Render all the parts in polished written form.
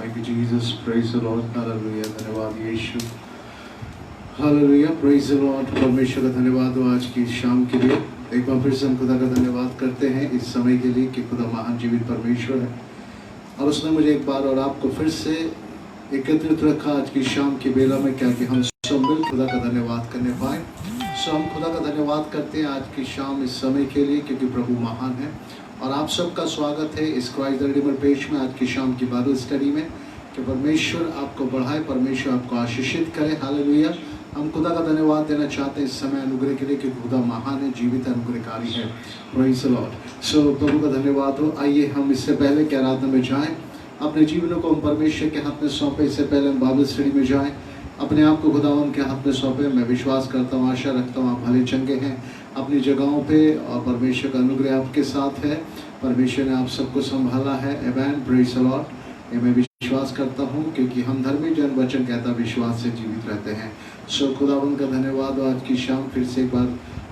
Thank you, Jesus. Praise the Lord. Hallelujah. धन्यवाद यीशु. Hallelujah. Praise the Lord. परमेश्वर का धन्यवाद हो आज की शाम के लिए. एक बार फिर से हम खुदा का धन्यवाद करते हैं इस समय के लिए कि खुदा महान जीवित परमेश्वर है और उसने मुझे एक बार और आपको फिर से एकत्रित रखा आज की शाम की बेला में, क्या कि हम सब मिल खुदा का धन्यवाद करने पाए. सो हम खुदा का धन्यवाद करते हैं आज की शाम इस समय के लिए, क्योंकि प्रभु महान है. और आप सबका स्वागत है इस क्राइस्ट द रिडीमर पेज में आज की शाम की बाइबल स्टडी में. कि परमेश्वर आपको बढ़ाए, परमेश्वर आपको आशीषित करे. हालेलुया. हम खुदा का धन्यवाद देना चाहते हैं इस समय अनुग्रह के लिए, कि खुदा महान है, जीवित अनुग्रहकारी है. Praise the Lord. सो प्रभु का धन्यवाद हो. आइए हम इससे पहले कि आराधना में जाएं, अपने जीवनों को हम परमेश्वर के हाथ में सौंपे. इससे पहले हम बाइबल स्टडी में जाएं, अपने आप को खुदावन के हाथ में सौंपे. मैं विश्वास करता हूँ, आशा रखता हूँ आप भले चंगे हैं अपनी जगहों पे और परमेश्वर का अनुग्रह आपके साथ है. परमेश्वर ने आप सबको संभाला है. आमेन. Praise the Lord. ये मैं विश्वास करता हूँ, क्योंकि हम धर्मी जन वचन कहता विश्वास से जीवित रहते हैं. सो खुदावन का धन्यवाद. आज की शाम फिर से एक बार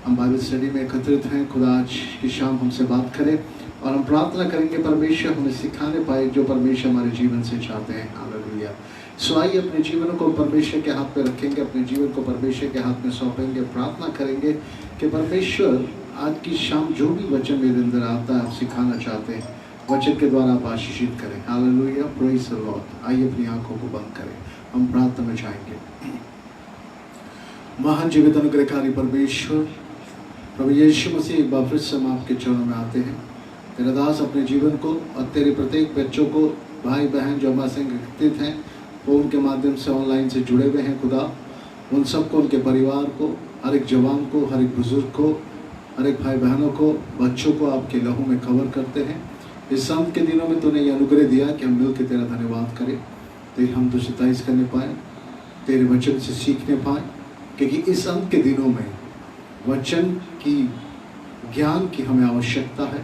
हम बाइबल स्टडी में एकत्रित हैं. खुदा आज की शाम हमसे बात करें और हम प्रार्थना करेंगे परमेश्वर हमें सिखाने पाए जो परमेश्वर हमारे जीवन से चाहते हैं. हालेलुया. सो आइए अपने जीवन को परमेश्वर के हाथ में रखेंगे, अपने जीवन को परमेश्वर के हाथ में सौंपेंगे. प्रार्थना करेंगे कि परमेश्वर आज की शाम जो भी वचन मेरे अंदर आता है आप सिखाना चाहते हैं, वचन के द्वारा आप आशीषित करें. हालेलुया. Praise the Lord. आइए अपनी आंखों को बंद करें, हम प्रार्थना में जाएंगे. महान जीवित अनुग्रहकारी परमेश्वर प्रभु यीशु मसीह, एक बार फिर से हम आपके चरणों में आते हैं. तेरा दास अपने जीवन को और तेरे प्रत्येक बच्चों को, भाई बहन जो हमारे संग एकत्रित हैं, फ़ोन के माध्यम से ऑनलाइन से जुड़े हुए हैं, खुदा उन सबको, उनके परिवार को, हर एक जवान को, हर एक बुजुर्ग को, हर एक भाई बहनों को, बच्चों को आपके लहू में कवर करते हैं. इस संत के दिनों में तूने ये अनुग्रह दिया कि हम मिल के तेरा धन्यवाद करें, तेरी हम तुझसे तारीफ करने पाए, तेरे वचन से सीखने पाए. क्योंकि इस अंत के दिनों में वचन की ज्ञान की हमें आवश्यकता है.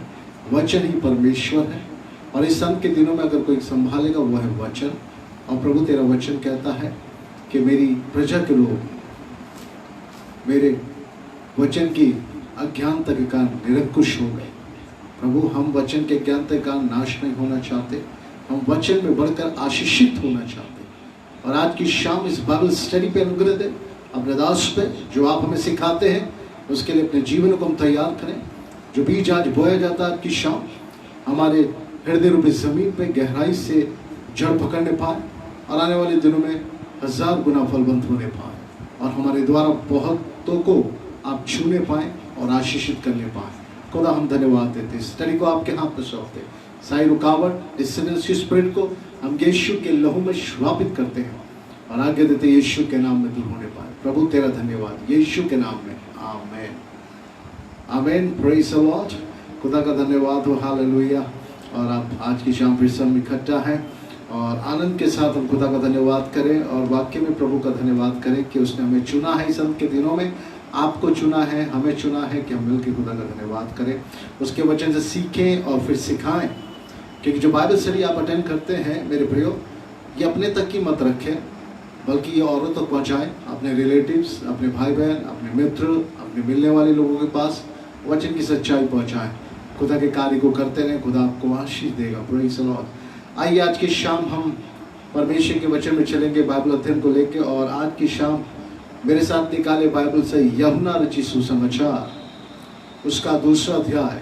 वचन ही परमेश्वर है और इस अंत के दिनों में अगर कोई संभालेगा वो है वचन. और प्रभु तेरा वचन कहता है कि मेरी प्रजा के लोग मेरे वचन की अज्ञानता के कारण निरंकुश हो गए. प्रभु हम वचन के ज्ञानता के कारण नाश नहीं होना चाहते, हम वचन में बढ़कर आशीषित होना चाहते. और आज की शाम इस बाइबल स्टडी पे अनुग्रह दे अपने दास पे, जो आप हमें सिखाते हैं उसके लिए अपने जीवन को हम तैयार करें. जो बीज आज बोया जाता है आपकी शाम हमारे हृदय रूपी जमीन पे गहराई से जड़ पकड़ने पाए और आने वाले दिनों में 1000 गुना फलवंत होने पाए और हमारे द्वारा बहुतों को आप छूने पाए और आशीषित करने पाए. खुदा हम धन्यवाद देते हैं. स्टडी को आपके हाथ में सौंपते हैं. सारी रुकावट, डिस्टर्बेंस की स्पिरिट को हम यीशु के लहू में श्रापित करते हैं और आगे देते यीशु के नाम में दूर होने पाए. प्रभु तेरा धन्यवाद यीशु के नाम में. Amen. Amen. Praise the Lord. खुदा का धन्यवाद हो. हालेलुया. और आप आज की शाम फिर से हम इकट्ठा हैं और आनंद के साथ हम खुदा का धन्यवाद करें और वाक्य में प्रभु का धन्यवाद करें कि उसने हमें चुना है. इस अंत के दिनों में आपको चुना है, हमें चुना है कि हम मिलकर खुदा का धन्यवाद करें, उसके वचन से सीखें और फिर सिखाएं. क्योंकि जो बाइबल स्टडी आप अटेंड करते हैं मेरे प्रियो, ये अपने तक ही मत रखें, बल्कि ये औरों तक पहुँचाएं. अपने रिलेटिव्स, अपने भाई बहन, अपने मित्र, अपने मिलने वाले लोगों के पास वचन की सच्चाई पहुँचाएं. खुदा के कार्य को करते रहें, खुदा आपको आशीष देगा. Praise the Lord. आइए आज की शाम हम परमेश्वर के वचन में चलेंगे बाइबल अध्ययन को लेकर. और आज की शाम मेरे साथ निकाले बाइबल से यूहन्ना रचित सुसमाचार उसका 2 अध्याय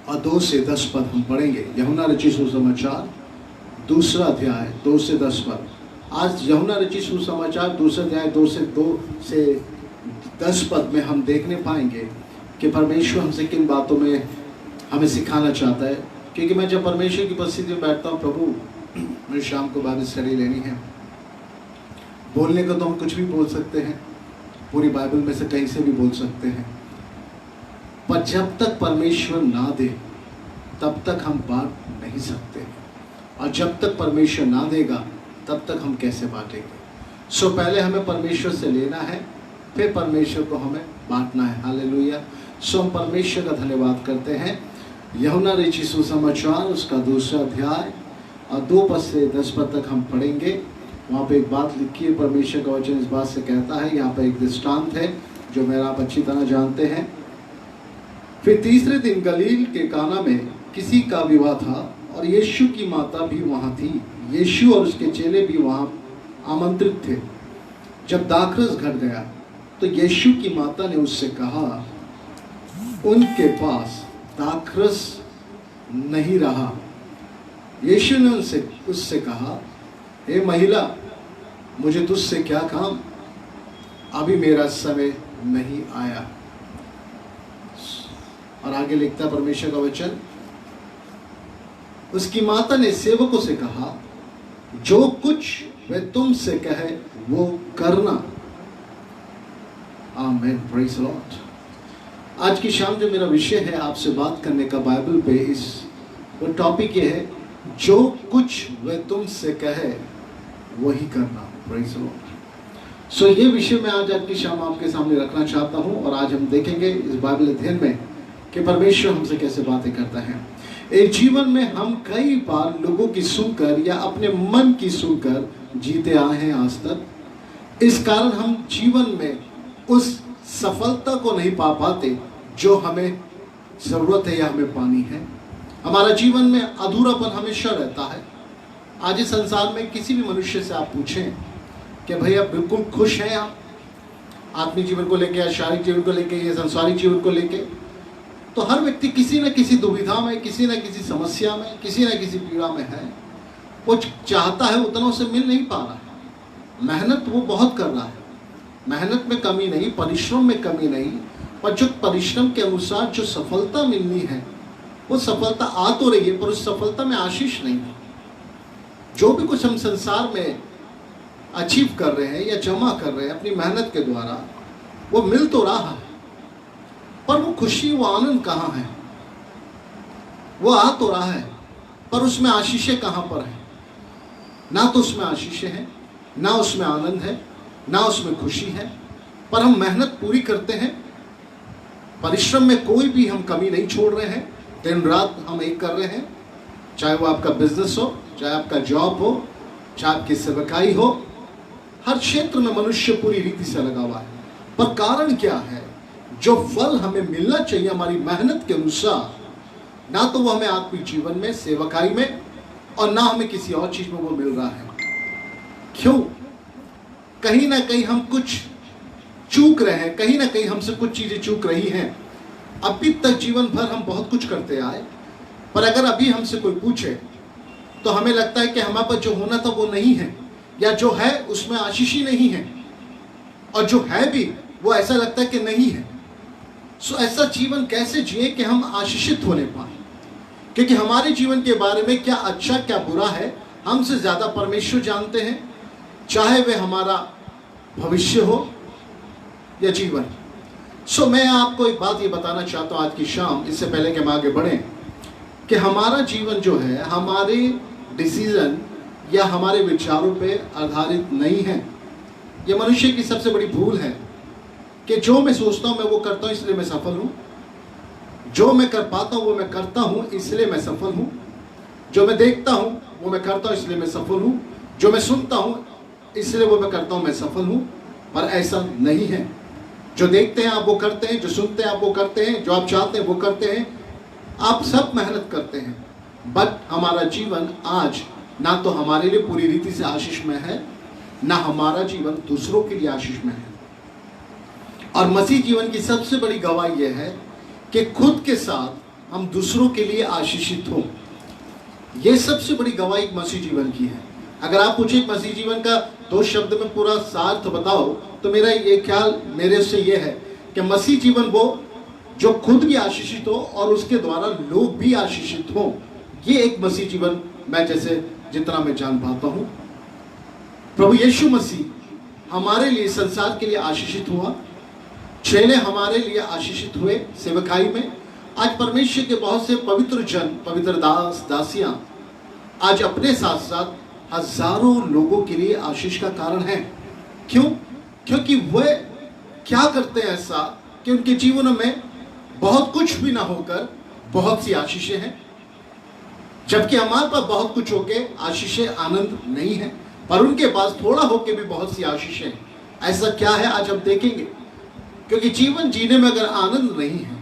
और 2 से 10 पद हम पढ़ेंगे. यूहन्ना रचित सुसमाचार 2 अध्याय 2 से 10 पद. आज यूहन्ना रचित सुसमाचार 2 अध्याय 2 से 10 पद में हम देखने पाएंगे कि परमेश्वर हमसे किन बातों में हमें सिखाना चाहता है. क्योंकि मैं जब परमेश्वर की उपस्थिति में बैठता हूँ, प्रभु मुझे शाम को बाइबल स्टडी लेनी है. बोलने को तो हम कुछ भी बोल सकते हैं, पूरी बाइबल में से कहीं से भी बोल सकते हैं, पर जब तक परमेश्वर ना दे तब तक हम बांट नहीं सकते. और जब तक परमेश्वर ना देगा तब तक हम कैसे बांटेंगे. सो पहले हमें परमेश्वर से लेना है, फिर परमेश्वर को हमें बांटना है. हालेलुया. सो हम परमेश्वर का धन्यवाद करते हैं. यूहन्ना रचित सुसमाचार उसका 2 अध्याय और 2 पद से 10 पद तक हम पढ़ेंगे. वहाँ पे एक बात लिखी है, परमेश्वर का वचन इस बात से कहता है. यहाँ पे एक दृष्टांत है जो मेरा आप अच्छी तरह जानते हैं. फिर तीसरे दिन गलील के काना में किसी का विवाह था और यीशु की माता भी वहाँ थी। यीशु और उसके चेले भी वहाँ आमंत्रित थे। जब दाखरस घट गया तो यीशु की माता ने उससे कहा, उनके पास दाखरस नहीं रहा। यीशु ने उससे कहा, हे महिला, मुझे तुझसे क्या काम, अभी मेरा समय नहीं आया। और आगे लिखता परमेश्वर का वचन, उसकी माता ने सेवकों से कहा, जो कुछ वह तुमसे कहे वो करना। आमीन, प्रेज़ द लॉर्ड। आज की शाम जो मेरा विषय है आपसे बात करने का बाइबल पे, वो टॉपिक ये है, जो कुछ वह तुमसे कहे वही करना। Praise the Lord. सो ये विषय मैं आज की शाम आपके सामने रखना चाहता हूँ। और आज हम देखेंगे इस बाइबल अध्ययन में कि परमेश्वर हमसे कैसे बातें करता है। एक जीवन में हम कई बार लोगों की सुनकर या अपने मन की सुनकर जीते आए हैं आज तक। इस कारण हम जीवन में उस सफलता को नहीं पा पाते जो हमें जरूरत है या हमें पानी है। हमारा जीवन में अधूरापन हमेशा रहता है। आज इस संसार में किसी भी मनुष्य से आप पूछें कि भाई आप बिल्कुल खुश हैं, आप आत्मिक जीवन को लेके या शारीरिक जीवन को लेके या सांसारिक जीवन को लेके, तो हर व्यक्ति किसी न किसी दुविधा में, किसी न किसी समस्या में, किसी न किसी पीड़ा में है। वो चाहता है, उतना उसे मिल नहीं पा रहा है। मेहनत वो बहुत कर रहा है, मेहनत में कमी नहीं, परिश्रम में कमी नहीं, पर जो परिश्रम के अनुसार जो सफलता मिलनी है वो सफलता आ तो रही है, पर उस सफलता में आशीष नहीं है। जो भी कुछ हम संसार में अचीव कर रहे हैं या जमा कर रहे हैं अपनी मेहनत के द्वारा, वो मिल तो रहा है, पर वो खुशी, वो आनंद कहाँ है? वो आ तो रहा है, पर उसमें आशीषें कहाँ पर है? ना तो उसमें आशीषें हैं, ना उसमें आनंद है, ना उसमें खुशी है। पर हम मेहनत पूरी करते हैं, परिश्रम में कोई भी हम कमी नहीं छोड़ रहे हैं, दिन रात हम एक कर रहे हैं। चाहे वो आपका बिजनेस हो, चाहे आपका जॉब हो, चाहे आपकी सेवकाई हो, हर क्षेत्र में मनुष्य पूरी रीति से लगा हुआ है। पर कारण क्या है? जो फल हमें मिलना चाहिए हमारी मेहनत के अनुसार, ना तो वो हमें आत्मिक जीवन में, सेवकाई में, और ना हमें किसी और चीज में वो मिल रहा है। क्यों? कहीं ना कहीं हम कुछ चूक रहे हैं, कहीं ना कहीं हमसे कुछ चीजें चूक रही हैं। अभी तक जीवन भर हम बहुत कुछ करते आए, पर अगर अभी हमसे कोई पूछे तो हमें लगता है कि हमारे पास जो होना था वो नहीं है, या जो है उसमें आशीष ही नहीं है, और जो है भी वो ऐसा लगता है कि नहीं है। सो ऐसा जीवन कैसे जिए कि हम आशीषित होने पाए? क्योंकि हमारे जीवन के बारे में क्या अच्छा क्या बुरा है, हमसे ज्यादा परमेश्वर जानते हैं, चाहे वह हमारा भविष्य हो या जीवन। सो मैं आपको एक बात ये बताना चाहता हूँ आज की शाम, इससे पहले कि हम आगे बढ़ें, कि हमारा जीवन जो है हमारे डिसीजन या हमारे विचारों पे आधारित नहीं है। ये मनुष्य की सबसे बड़ी भूल है कि जो मैं सोचता हूँ मैं वो करता हूँ, इसलिए मैं सफल हूँ। जो मैं कर पाता हूँ वो मैं करता हूँ, इसलिए मैं सफल हूँ। जो मैं देखता हूँ वो मैं करता हूँ, इसलिए मैं सफल हूँ। जो मैं सुनता हूँ इसलिए वो मैं करता हूँ, मैं सफल हूँ। पर ऐसा नहीं है। जो देखते हैं आप वो करते हैं, जो सुनते हैं आप वो करते हैं, जो आप चाहते हैं वो करते हैं, आप सब मेहनत करते हैं। बट हमारा जीवन आज ना तो हमारे लिए पूरी रीति से आशीष में है, ना हमारा जीवन दूसरों के लिए आशीष में है। और मसीह जीवन की सबसे बड़ी गवाही यह है कि खुद के साथ हम दूसरों के लिए आशीषित हों। यह सबसे बड़ी गवाही मसीह जीवन की है। अगर आप पूछे मसीह जीवन का 2 शब्द में पूरा सार्थ बताओ, तो मेरा ये ख्याल मेरे से ये है कि मसीह जीवन वो जो खुद भी आशीषित हो और उसके द्वारा लोग भी आशीषित हो। ये एक मसीह जीवन मैं जितना मैं जान पाता हूँ। प्रभु यीशु मसीह हमारे लिए, संसार के लिए आशीषित हुआ। चेले हमारे लिए आशीषित हुए सेवकाई में। आज परमेश्वर के बहुत से पवित्र जन, पवित्र दास दासियां आज अपने साथ साथ हजारों लोगों के लिए आशीष का कारण है। क्यों? क्योंकि वह क्या करते हैं ऐसा कि उनके जीवन में बहुत कुछ भी ना होकर बहुत सी आशीषें हैं, जबकि हमारे पास बहुत कुछ होके आशीषें, आनंद नहीं है, पर उनके पास थोड़ा होके भी बहुत सी आशीषें हैं। ऐसा क्या है आज हम देखेंगे। क्योंकि जीवन जीने में अगर आनंद नहीं है,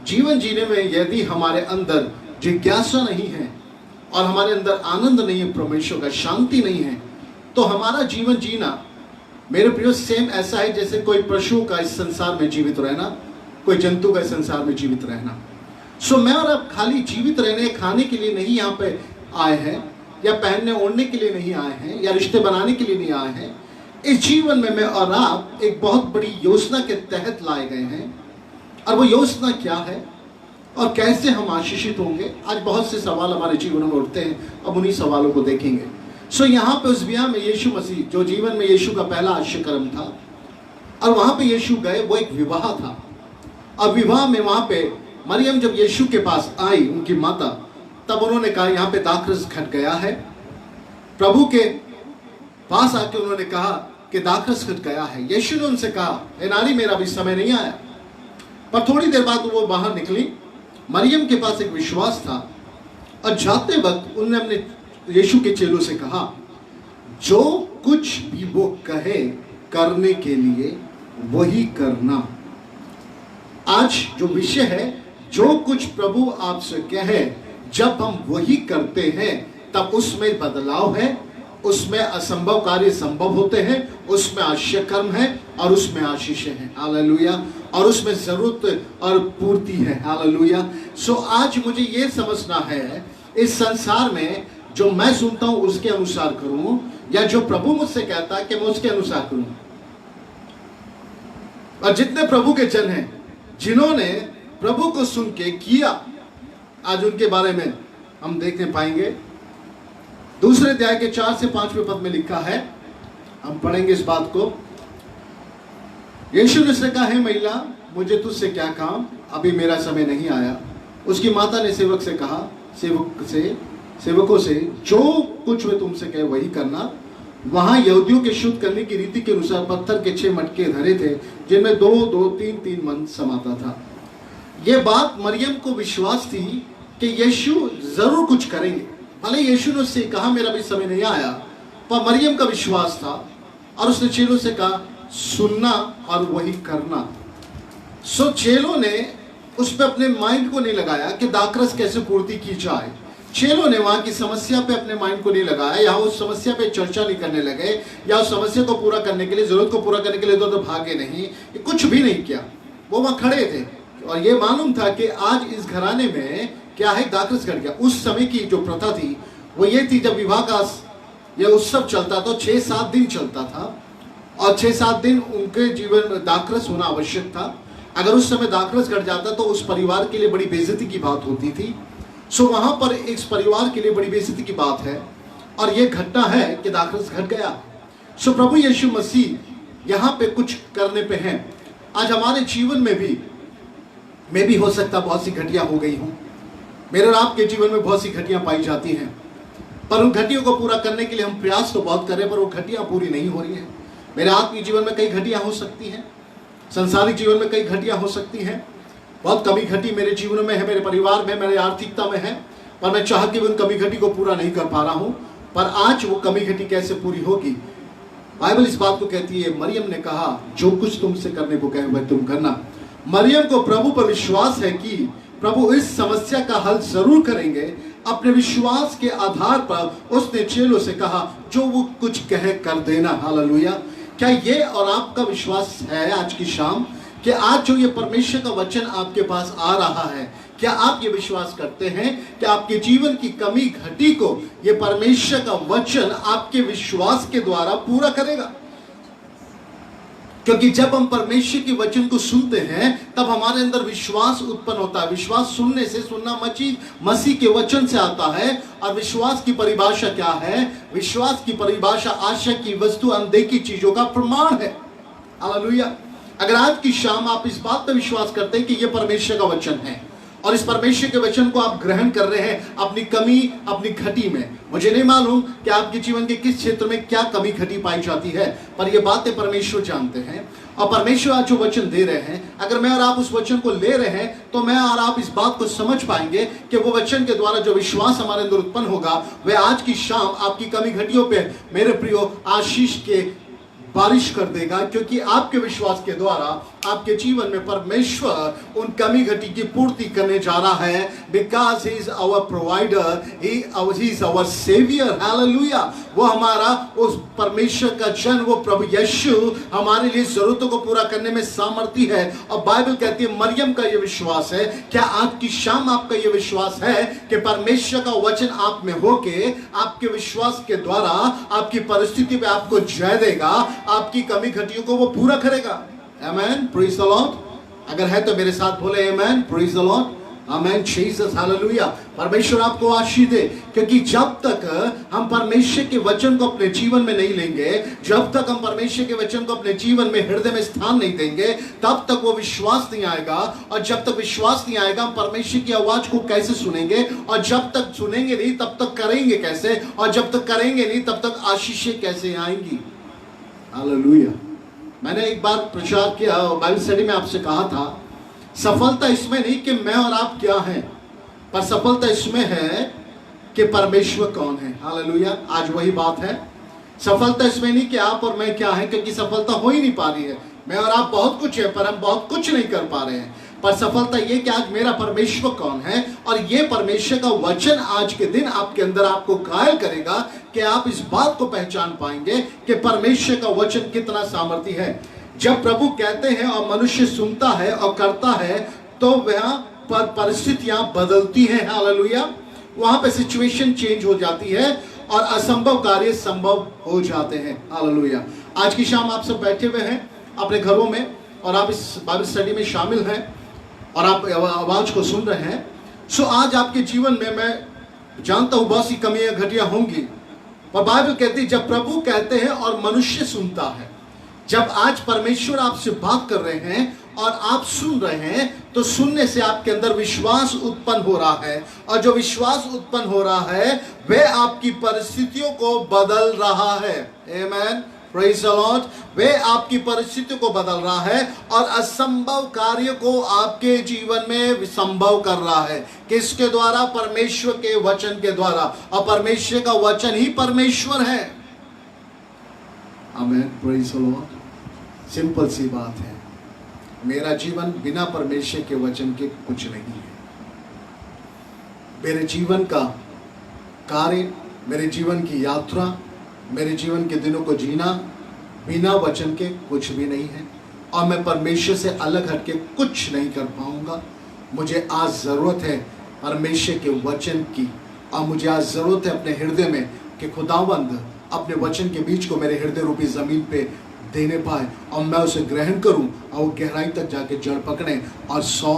जीवन जीने में यदि हमारे अंदर जिज्ञासा नहीं है, और हमारे अंदर आनंद नहीं है, परमेश्वर का शांति नहीं है, तो हमारा जीवन जीना मेरे प्रियो सेम ऐसा है जैसे कोई पशु का इस संसार में जीवित रहना, कोई जंतु का इस संसार में जीवित रहना। सो मैं और आप खाली जीवित रहने खाने के लिए नहीं यहाँ पे आए हैं, या पहनने ओढ़ने के लिए नहीं आए हैं, या रिश्ते बनाने के लिए नहीं आए हैं। इस जीवन में मैं और आप एक बहुत बड़ी योजना के तहत लाए गए हैं, और वो योजना क्या है और कैसे हम आशीषित होंगे, आज बहुत से सवाल हमारे जीवन में उठते हैं। अब उन्हीं सवालों को देखेंगे। सो यहाँ पे उस विवाह में यीशु मसीह, जो जीवन में यीशु का पहला आश्चर्यक्रम था, और वहां पे यीशु गए, वो एक विवाह था। और विवाह में वहां पे मरियम जब यीशु के पास आई, उनकी माता, तब उन्होंने कहा यहाँ पे दाखरस घट गया है। प्रभु के पास आके उन्होंने कहा कि दाखरस घट गया है। यीशु ने उनसे कहा, हे नारी, मेरा अभी समय नहीं आया। पर थोड़ी देर बाद वो बाहर निकली। मरियम के पास एक विश्वास था, और जाते वक्त उन्होंने अपने यीशु के चेलों से कहा, जो कुछ भी वो कहे करने के लिए वही करना। आज जो विषय है, जो कुछ प्रभु आपसे कहे जब हम वही करते हैं, तब उसमें बदलाव है, उसमें असंभव कार्य संभव होते हैं, उसमें आश्चर्य कर्म है, और उसमें आशीष है। हालेलुया। और उसमें जरूरत और पूर्ति है। हालेलुया। सो आज मुझे ये समझना है, इस संसार में जो मैं सुनता हूं उसके अनुसार करूं, या जो प्रभु मुझसे कहता है कि मैं उसके अनुसार करूं। और जितने प्रभु के जन हैं जिन्होंने प्रभु को सुन के किया, आज उनके बारे में हम देखने पाएंगे। दूसरे अध्याय के 4 से 5वें पद में लिखा है, हम पढ़ेंगे इस बात को। यीशु ने उससे कहा, हे महिला, मुझे तुझसे क्या काम, अभी मेरा समय नहीं आया। उसकी माता ने सेवक से कहा, सेवकों से, जो कुछ वे तुमसे कहे वही करना। वहां यहूदियों के शुद्ध करने की रीति के अनुसार पत्थर के 6 मटके धरे थे, जिनमें 2-2, 3-3 मन समाता था। यह बात मरियम को विश्वास थी कि यीशु जरूर कुछ करेंगे। भले यीशु ने उससे कहा मेरा भी समय नहीं आया, पर मरियम का विश्वास था, और उसने चेलों से कहा सुनना और वही करना। सो चेलों ने उस पर अपने माइंड को नहीं लगाया कि दाखरस कैसे पूर्ति की जाए। चेलों ने वहां की समस्या पे अपने माइंड को नहीं लगाया, या उस समस्या पे चर्चा नहीं करने लगे, या उस समस्या को पूरा करने के लिए, जरूरत को पूरा करने के लिए तो भागे नहीं, कुछ भी नहीं किया। वो वहां खड़े थे, और ये मालूम था कि आज इस घराने में क्या है, दाखरस घट गया। उस समय की जो प्रथा थी वो ये थी, जब विवाह का यह उत्सव चलता तो 6-7 दिन चलता था, और 6-7 दिन उनके जीवन में दाखरस होना आवश्यक था। अगर उस समय दाखरस घट जाता तो उस परिवार के लिए बड़ी बेइज्जती की बात होती थी। सो वहां पर इस परिवार के लिए बड़ी बेइज्जती की बात है, और यह घटना है कि दाखरस घट गया। सो प्रभु यीशु मसीह यहाँ पे कुछ करने पे हैं। आज हमारे जीवन में भी, मैं भी हो सकता बहुत सी घटिया हो गई हूँ, मेरे और आपके जीवन में बहुत सी घटिया पाई जाती हैं, पर उन घटियों को पूरा करने के लिए हम प्रयास तो बहुत कर रहे हैं, पर वो घटिया पूरी नहीं हो रही हैं। मेरे आत्मिक जीवन में कई घटिया हो सकती हैं, संसारिक जीवन में कई घटिया हो सकती हैं। बहुत कमी घटी मेरे जीवन में है, मेरे परिवार में, मेरे आर्थिकता में है, पर मैं चाह के उन कमी घटी को पूरा नहीं कर पा रहा हूं। पर आज वो कमी घटी कैसे पूरी होगी? बाइबल इस बात को कहती है, मरियम ने कहा जो कुछ तुमसे करने को कहे वह तुम करना। मरियम को प्रभु पर विश्वास है कि प्रभु इस समस्या का हल जरूर करेंगे। अपने विश्वास के आधार पर उसने चेलों से कहा जो वो कुछ कहे कर देना। हालेलुया। क्या ये और आपका विश्वास है आज की शाम कि आज जो ये परमेश्वर का वचन आपके पास आ रहा है, क्या आप ये विश्वास करते हैं कि आपके जीवन की कमी घटी को ये परमेश्वर का वचन आपके विश्वास के द्वारा पूरा करेगा? क्योंकि जब हम परमेश्वर के वचन को सुनते हैं तब हमारे अंदर विश्वास उत्पन्न होता है। विश्वास सुनने से, सुनना मसीह के वचन से आता है। और विश्वास की परिभाषा क्या है? विश्वास की परिभाषा आशा की वस्तु, अनदेखी चीजों का प्रमाण है। हालेलुया। अगर आज की शाम आप इस बात पर विश्वास करते हैं कि यह परमेश्वर का वचन है, और इस परमेश्वर के वचन को आप ग्रहण कर रहे हैं अपनी कमी, अपनी घटी में, मुझे नहीं मालूम कि आपके जीवन के किस क्षेत्र में क्या कमी घटी पाई जाती है, पर ये बातें परमेश्वर जानते हैं। और परमेश्वर आज जो वचन दे रहे हैं, अगर मैं और आप उस वचन को ले रहे हैं तो मैं और आप इस बात को समझ पाएंगे कि वो वचन के द्वारा जो विश्वास हमारे अंदर उत्पन्न होगा वह आज की शाम आपकी कमी घटियों पे मेरे प्रियो आशीष के बारिश कर देगा, क्योंकि आपके विश्वास के द्वारा आपके जीवन में परमेश्वर उन कमी घटी की पूर्ति करने जा रहा है। Because he is our provider, he is our saviour. Hallelujah. वो हमारा उस परमेश्वर का जन, वो प्रभु यीशु हमारे लिए जरूरतों को पूरा करने में सामर्थी है। और बाइबल कहती है मरियम का ये विश्वास है। क्या आज की शाम आपका ये विश्वास है कि परमेश्वर का वचन आप में होके आपके विश्वास के द्वारा आपकी परिस्थिति पे आपको जय देगा, आपकी कमी घटियों को वो पूरा करेगा? Amen, praise the Lord. अगर है तो मेरे साथ बोले amen, praise the Lord, amen, Jesus, hallelujah. परमेश्वर आपको आशीष दे, क्योंकि जब तक हम परमेश्वर के वचन को अपने जीवन में नहीं लेंगे, जब तक हम परमेश्वर के वचन को अपने जीवन में हृदय में स्थान नहीं देंगे, तब तक वो विश्वास नहीं आएगा। और जब तक विश्वास नहीं आएगा, हम परमेश्वर की आवाज को कैसे सुनेंगे? और जब तक सुनेंगे नहीं, तब तक करेंगे कैसे? और जब तक करेंगे नहीं, तब तक आशीषें कैसे आएंगी? हालेलुया। मैंने एक बार प्रचार किया, बाइबल स्टडी में आपसे कहा था, सफलता इसमें नहीं कि मैं और आप क्या हैं, पर सफलता इसमें है कि परमेश्वर कौन है। हालेलुया। आज वही बात है। सफलता इसमें नहीं कि आप और मैं क्या हैं, क्योंकि सफलता हो ही नहीं पा रही है। मैं और आप बहुत कुछ है, पर हम बहुत कुछ नहीं कर पा रहे हैं। पर सफलता ये कि आज मेरा परमेश्वर कौन है, और ये परमेश्वर का वचन आज के दिन आपके अंदर आपको कायल करेगा कि आप इस बात को पहचान पाएंगे कि परमेश्वर का वचन कितना सामर्थी है। जब प्रभु कहते हैं और मनुष्य सुनता है और करता है, तो वहां पर परिस्थितियां बदलती हैं। हालेलुया। वहां पे सिचुएशन चेंज हो जाती है और असंभव कार्य संभव हो जाते हैं। हालेलुया। आज की शाम आप सब बैठे हुए हैं अपने घरों में, और आप इस बाइबल स्टडी में शामिल हैं और आप आवाज को सुन रहे हैं। सो आज आपके जीवन में मैं जानता हूं बहुत सी कमियां घटियां होंगी, और बाइबल कहती है जब प्रभु कहते हैं और मनुष्य सुनता है। जब आज परमेश्वर आपसे बात कर रहे हैं और आप सुन रहे हैं, तो सुनने से आपके अंदर विश्वास उत्पन्न हो रहा है, और जो विश्वास उत्पन्न हो रहा है वह आपकी परिस्थितियों को बदल रहा है। आमेन, प्रेज द लॉर्ड। वह आपकी परिस्थितियों को बदल रहा है और असंभव कार्य को आपके जीवन में संभव कर रहा है। किसके द्वारा? परमेश्वर के वचन के द्वारा, और परमेश्वर का वचन ही परमेश्वर है। आमेन, प्रेज द लॉर्ड। सिंपल सी बात है, मेरा जीवन बिना परमेश्वर के वचन के कुछ नहीं है। मेरे जीवन का कार्य, मेरे जीवन की यात्रा, मेरे जीवन के दिनों को जीना बिना वचन के कुछ भी नहीं है, और मैं परमेश्वर से अलग हटके कुछ नहीं कर पाऊंगा। मुझे आज जरूरत है परमेश्वर के वचन की, और मुझे आज जरूरत है अपने हृदय में कि खुदावंद अपने वचन के बीज को मेरे हृदय रूपी जमीन पे देने पाए, और मैं उसे ग्रहण करूं, और वो गहराई तक जाके जड़ पकड़े और 100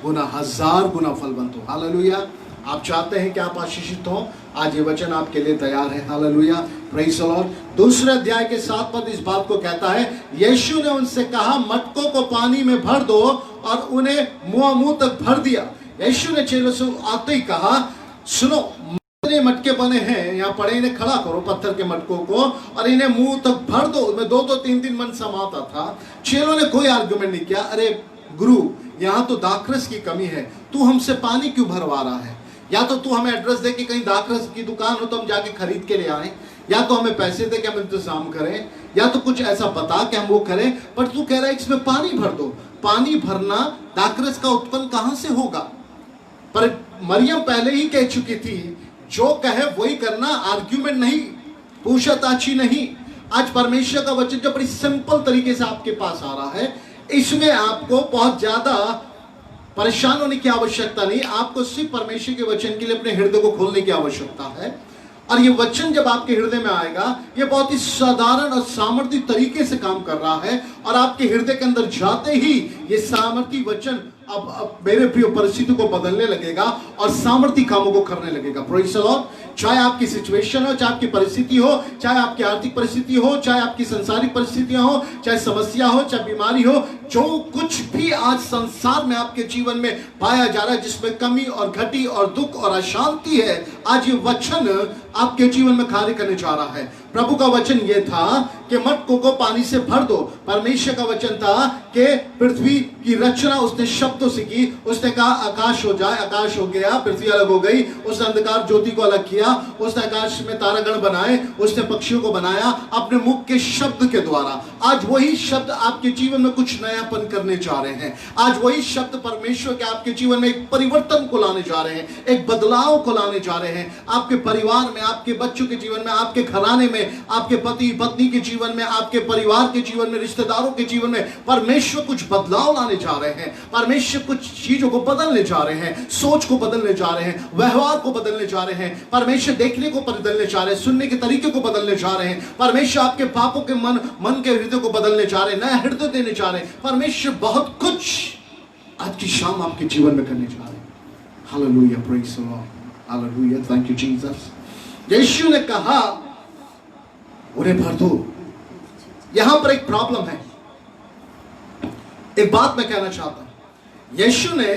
गुना 1000 गुना फलवंत हो। हालेलुया। आप चाहते हैं कि आप आशीषित हो, आज ये वचन आपके लिए तैयार है। Hallelujah, praise the Lord. दूसरे अध्याय के 7 पद इस बात को कहता है, यीशु ने उनसे कहा, मटकों को पानी में भर दो, और उन्हें मुंह तक भर दिया। यीशु ने चेलों से आते ही कहा, सुनो, मटके बने हैं, यहाँ पड़े, इन्हें खड़ा करो, पत्थर के मटकों को, और इन्हें मुंह तक भर दो। उनमें 2-2, 3-3 मन समाता था। चेलों ने कोई आर्गुमेंट नहीं किया। अरे गुरु, यहाँ तो दाखरस की कमी है, तू हमसे पानी क्यों भरवा रहा है? या तो तू हमें एड्रेस दे कि कहीं दाखरस की दुकान हो तो हम जाके खरीद के ले आए, या तो हमें पैसे दे कि हम इंतजाम करें, या तो कुछ ऐसा बता कि हम वो करें। पर तू कह रहा है इसमें पानी भर दो। पानी भरना दाखरस का उत्पन्न कहां से होगा? पर मरियम पहले ही कह चुकी थी, जो कहे वही करना, आर्ग्यूमेंट नहीं, पूछताछी नहीं। आज परमेश्वर का वचन जो बड़ी सिंपल तरीके से आपके पास आ रहा है, इसमें आपको बहुत ज्यादा परेशान होने की आवश्यकता नहीं। आपको सिर्फ परमेश्वर के वचन के लिए अपने हृदय को खोलने की आवश्यकता है। और ये वचन जब आपके हृदय में आएगा, ये बहुत ही साधारण और सामर्थी तरीके से काम कर रहा है, और आपके हृदय के अंदर जाते ही ये सामर्थी वचन अब मेरे प्रिय परिस्थिति को बदलने लगेगा और सामर्थी कामों को करने लगेगा। Praise the Lord. चाहे आपकी सिचुएशन हो, चाहे आपकी परिस्थिति हो, चाहे आपकी आर्थिक परिस्थिति हो, चाहे आपकी संसारिक परिस्थितियां हो, चाहे समस्या हो, चाहे बीमारी हो, जो कुछ भी आज संसार में आपके जीवन में पाया जा रहा है, जिसमें कमी और घटी और दुख और अशांति है, आज ये वचन आपके जीवन में कार्य करने जा रहा है। प्रभु का वचन यह था कि मटकों को पानी से भर दो। परमेश्वर का वचन था कि पृथ्वी की रचना उसने शब्दों से की। उसने कहा आकाश हो जाए, आकाश हो गया, पृथ्वी अलग हो गई। उसने अंधकार ज्योति को अलग किया। उसने आकाश में तारागण बनाए, उसने पक्षियों को बनाया अपने मुख के शब्द के द्वारा। आज वही शब्द आपके जीवन में कुछ नयापन करने जा रहे हैं। आज वही शब्द परमेश्वर के आपके जीवन में एक परिवर्तन को लाने जा रहे हैं, एक बदलाव को लाने जा रहे हैं। आपके परिवार में, आपके बच्चों के जीवन में, आपके घराने में, आपके पति पत्नी के जीवन में, आपके परिवार के जीवन में, रिश्तेदारों के जीवन में परमेश्वर कुछ बदलाव लाने जा रहे हैं। परमेश्वर कुछ चीजों को बदलने जा रहे हैं, सोच को बदलने जा रहे हैं, व्यवहार को बदलने जा रहे हैं। परमेश्वर देखने को बदलने जा रहे हैं, सुनने के तरीके को बदलने जा रहे हैं। परमेश्वर आपके पापों के मन के हृदय को बदलने जा रहे हैं, नया हृदय देने जा रहे हैं। परमेश्वर बहुत कुछ आज की शाम आपके जीवन में करने जा रहे हैं। Hallelujah, praise the Lord, hallelujah, thank you Jesus. Yeshu ने कहा उन्हें भर दो। यहां पर एक प्रॉब्लम है, एक बात मैं कहना चाहता हूं। यीशु ने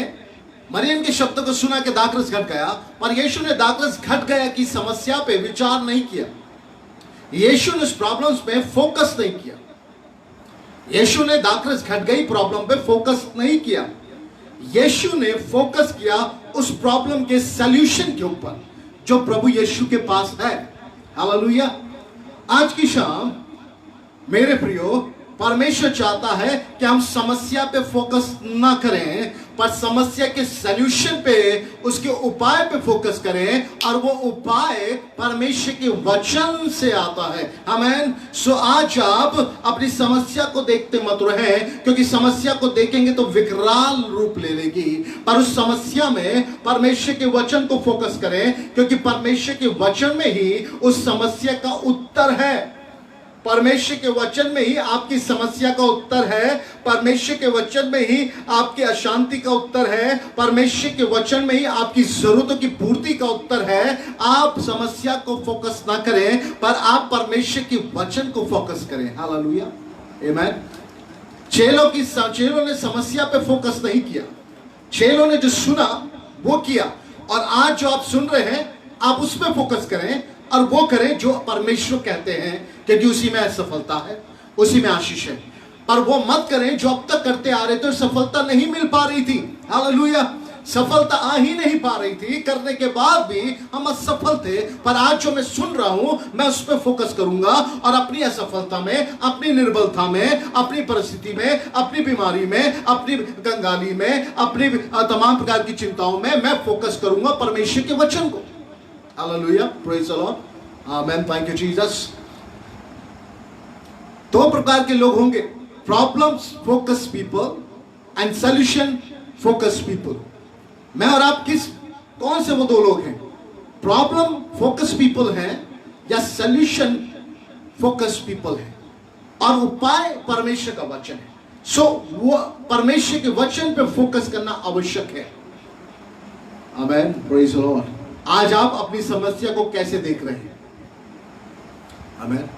मरियम के शब्द को सुना कि दाखरस घट गया, पर यीशु ने दाखरस घट गया की समस्या पे विचार नहीं किया। यीशु ने उस प्रॉब्लम्स पे फोकस नहीं किया। यीशु ने दाखरस घट गई प्रॉब्लम पे फोकस नहीं किया। यीशु ने फोकस किया उस प्रॉब्लम के सॉल्यूशन के ऊपर जो प्रभु यीशु के पास है। हालेलुया। आज की शाम मेरे प्रियो, परमेश्वर चाहता है कि हम समस्या पे फोकस ना करें, पर समस्या के सॉल्यूशन पे, उसके उपाय पे फोकस करें। और वो उपाय परमेश्वर के वचन से आता है। आमीन। सो आज आप अपनी समस्या को देखते मत रहे, क्योंकि समस्या को देखेंगे तो विकराल रूप ले लेगी। पर उस समस्या में परमेश्वर के वचन को फोकस करें, क्योंकि परमेश्वर के वचन में ही उस समस्या का उत्तर है। परमेश्वर के वचन में ही आपकी समस्या का उत्तर है। परमेश्वर के वचन में ही आपकी अशांति का उत्तर है। परमेश्वर के वचन में ही आपकी जरूरतों की पूर्ति का उत्तर है। आप समस्या को फोकस ना करें, पर आप परमेश्वर के वचन को फोकस करें। हालेलुया, आमीन। चेलों ने समस्या पे फोकस नहीं किया। चेलों ने जो सुना वो किया। और आज जो आप सुन रहे हैं, आप उस पर फोकस करें और वो करें जो परमेश्वर कहते हैं, क्योंकि उसी में सफलता है, उसी में आशीष है। पर वो मत करें जो अब तक करते आ रहे थे, सफलता नहीं मिल पा रही थी। हालेलुया, सफलता आ ही नहीं पा रही थी, करने के बाद भी हम असफल थे। पर आज जो मैं सुन रहा हूं, मैं उस पर फोकस करूंगा और अपनी असफलता में, अपनी निर्बलता में, अपनी परिस्थिति में, अपनी बीमारी में, अपनी कंगाली में, अपनी तमाम प्रकार की चिंताओं में मैं फोकस करूंगा परमेश्वर के वचन को। हालेलुया, प्रेज़ द लॉर्ड, आमीन, थैंक यू जीसस। दो प्रकार के लोग होंगे, problems focus people and solution focus people. मैं और आप कौन से वो दो लोग हैं? प्रॉब्लम फोकस पीपल हैं या सॉल्यूशन फोकस पीपल हैं? और उपाय परमेश्वर का वचन है। सो वो परमेश्वर के वचन पे फोकस करना आवश्यक है। आमीन, प्रेज़ द लॉर्ड। आज आप अपनी समस्या को कैसे देख रहे हैं? आमीन।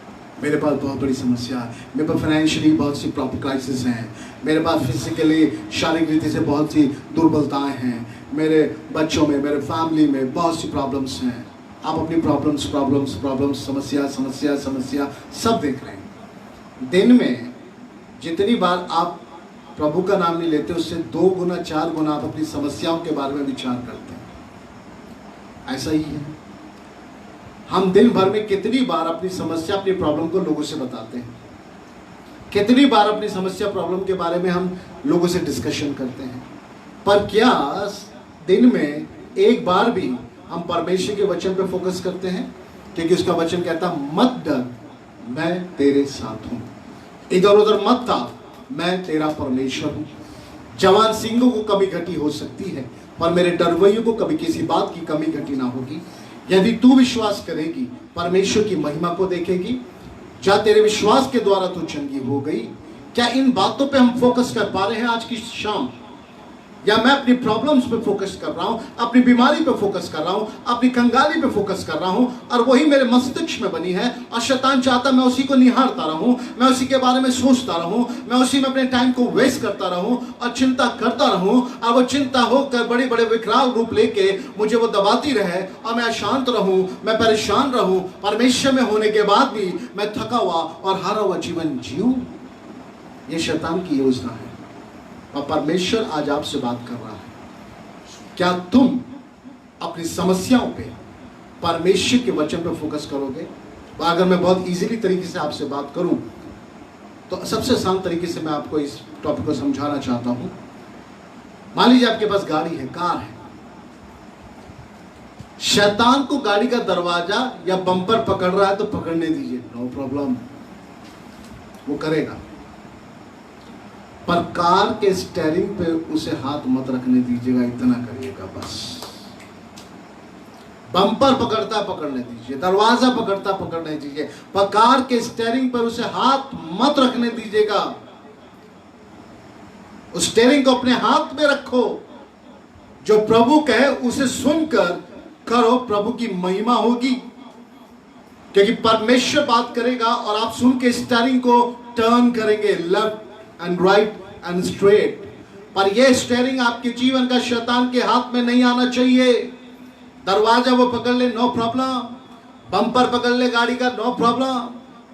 मेरे पास बहुत बड़ी समस्या है, मेरे पास फाइनेंशियली बहुत सी प्रॉब्लम क्राइसिस हैं, मेरे पास फिजिकली शारीरिक रीति से बहुत सी दुर्बलताएं हैं, मेरे बच्चों में, मेरे फैमिली में बहुत सी प्रॉब्लम्स हैं। आप अपनी प्रॉब्लम्स, समस्या सब देख रहे हैं। दिन में जितनी बार आप प्रभु का नाम नहीं लेते, उससे 2 गुना 4 गुना आप अपनी समस्याओं के बारे में विचार करते हैं। ऐसा ही है। हम दिन भर में कितनी बार अपनी समस्या, अपनी प्रॉब्लम को लोगों से बताते हैं? कितनी बार अपनी समस्या, प्रॉब्लम के बारे में हम लोगों से डिस्कशन करते हैं? पर क्या दिन में एक बार भी हम परमेश्वर के वचन पे फोकस करते हैं? क्योंकि उसका वचन कहता, मत डर, मैं तेरे साथ हूं, इधर उधर मत ताक, मैं तेरा परमेश्वर हूं। जवान सिंहों को कभी घटी हो सकती है, पर मेरे डरवैयों को कभी किसी बात की कमी घटी ना होगी। यदि तू विश्वास करेगी, परमेश्वर की महिमा को देखेगी। क्या तेरे विश्वास के द्वारा तू चंगी हो गई? क्या इन बातों पे हम फोकस कर पा रहे हैं आज की शाम? या मैं अपनी प्रॉब्लम्स पे फोकस कर रहा हूं, अपनी बीमारी पे फोकस कर रहा हूं, अपनी कंगाली पे फोकस कर रहा हूं, और वही मेरे मस्तिष्क में बनी है, और शैतान चाहता मैं उसी को निहारता रहूं, मैं उसी के बारे में सोचता रहूं, मैं उसी में अपने टाइम को वेस्ट करता रहूं और चिंता करता रहूं, और वो चिंता होकर बड़े बड़े विकराल रूप लेके मुझे वो दबाती रहे और मैं अशांत रहूं, मैं परेशान रहूं, परमेश्वर में होने के बाद भी मैं थका हुआ और हारा हुआ जीवन जीऊं। ये शैतान की योजना है, और परमेश्वर आज आपसे बात कर रहा है, क्या तुम अपनी समस्याओं पे परमेश्वर के वचन पे फोकस करोगे? अगर मैं बहुत इजीली तरीके से आपसे बात करूं तो सबसे आसान तरीके से मैं आपको इस टॉपिक को समझाना चाहता हूं। मान लीजिए आपके पास गाड़ी है, कार है, शैतान को गाड़ी का दरवाजा या बम्पर पकड़ रहा है तो पकड़ने दीजिए, नो प्रॉब्लम, वो करेगा, पर कार के स्टीयरिंग पे उसे हाथ मत रखने दीजिएगा, इतना करिएगा बस। बम्पर पकड़ता पकड़ने दीजिए, दरवाजा पकड़ता पकड़ने दीजिए, पर कार के स्टीयरिंग पर उसे हाथ मत रखने दीजिएगा। उस स्टीयरिंग को अपने हाथ में रखो, जो प्रभु कहे उसे सुनकर करो, प्रभु की महिमा होगी, क्योंकि परमेश्वर बात करेगा और आप सुन के स्टीयरिंग को टर्न करेंगे left and right and straight. पर यह स्टीयरिंग आपके जीवन का शैतान के हाथ में नहीं आना चाहिए। दरवाजा वो पकड़ ले, नो प्रॉब्लम, बम्पर पकड़ ले गाड़ी का, नो प्रॉब्लम,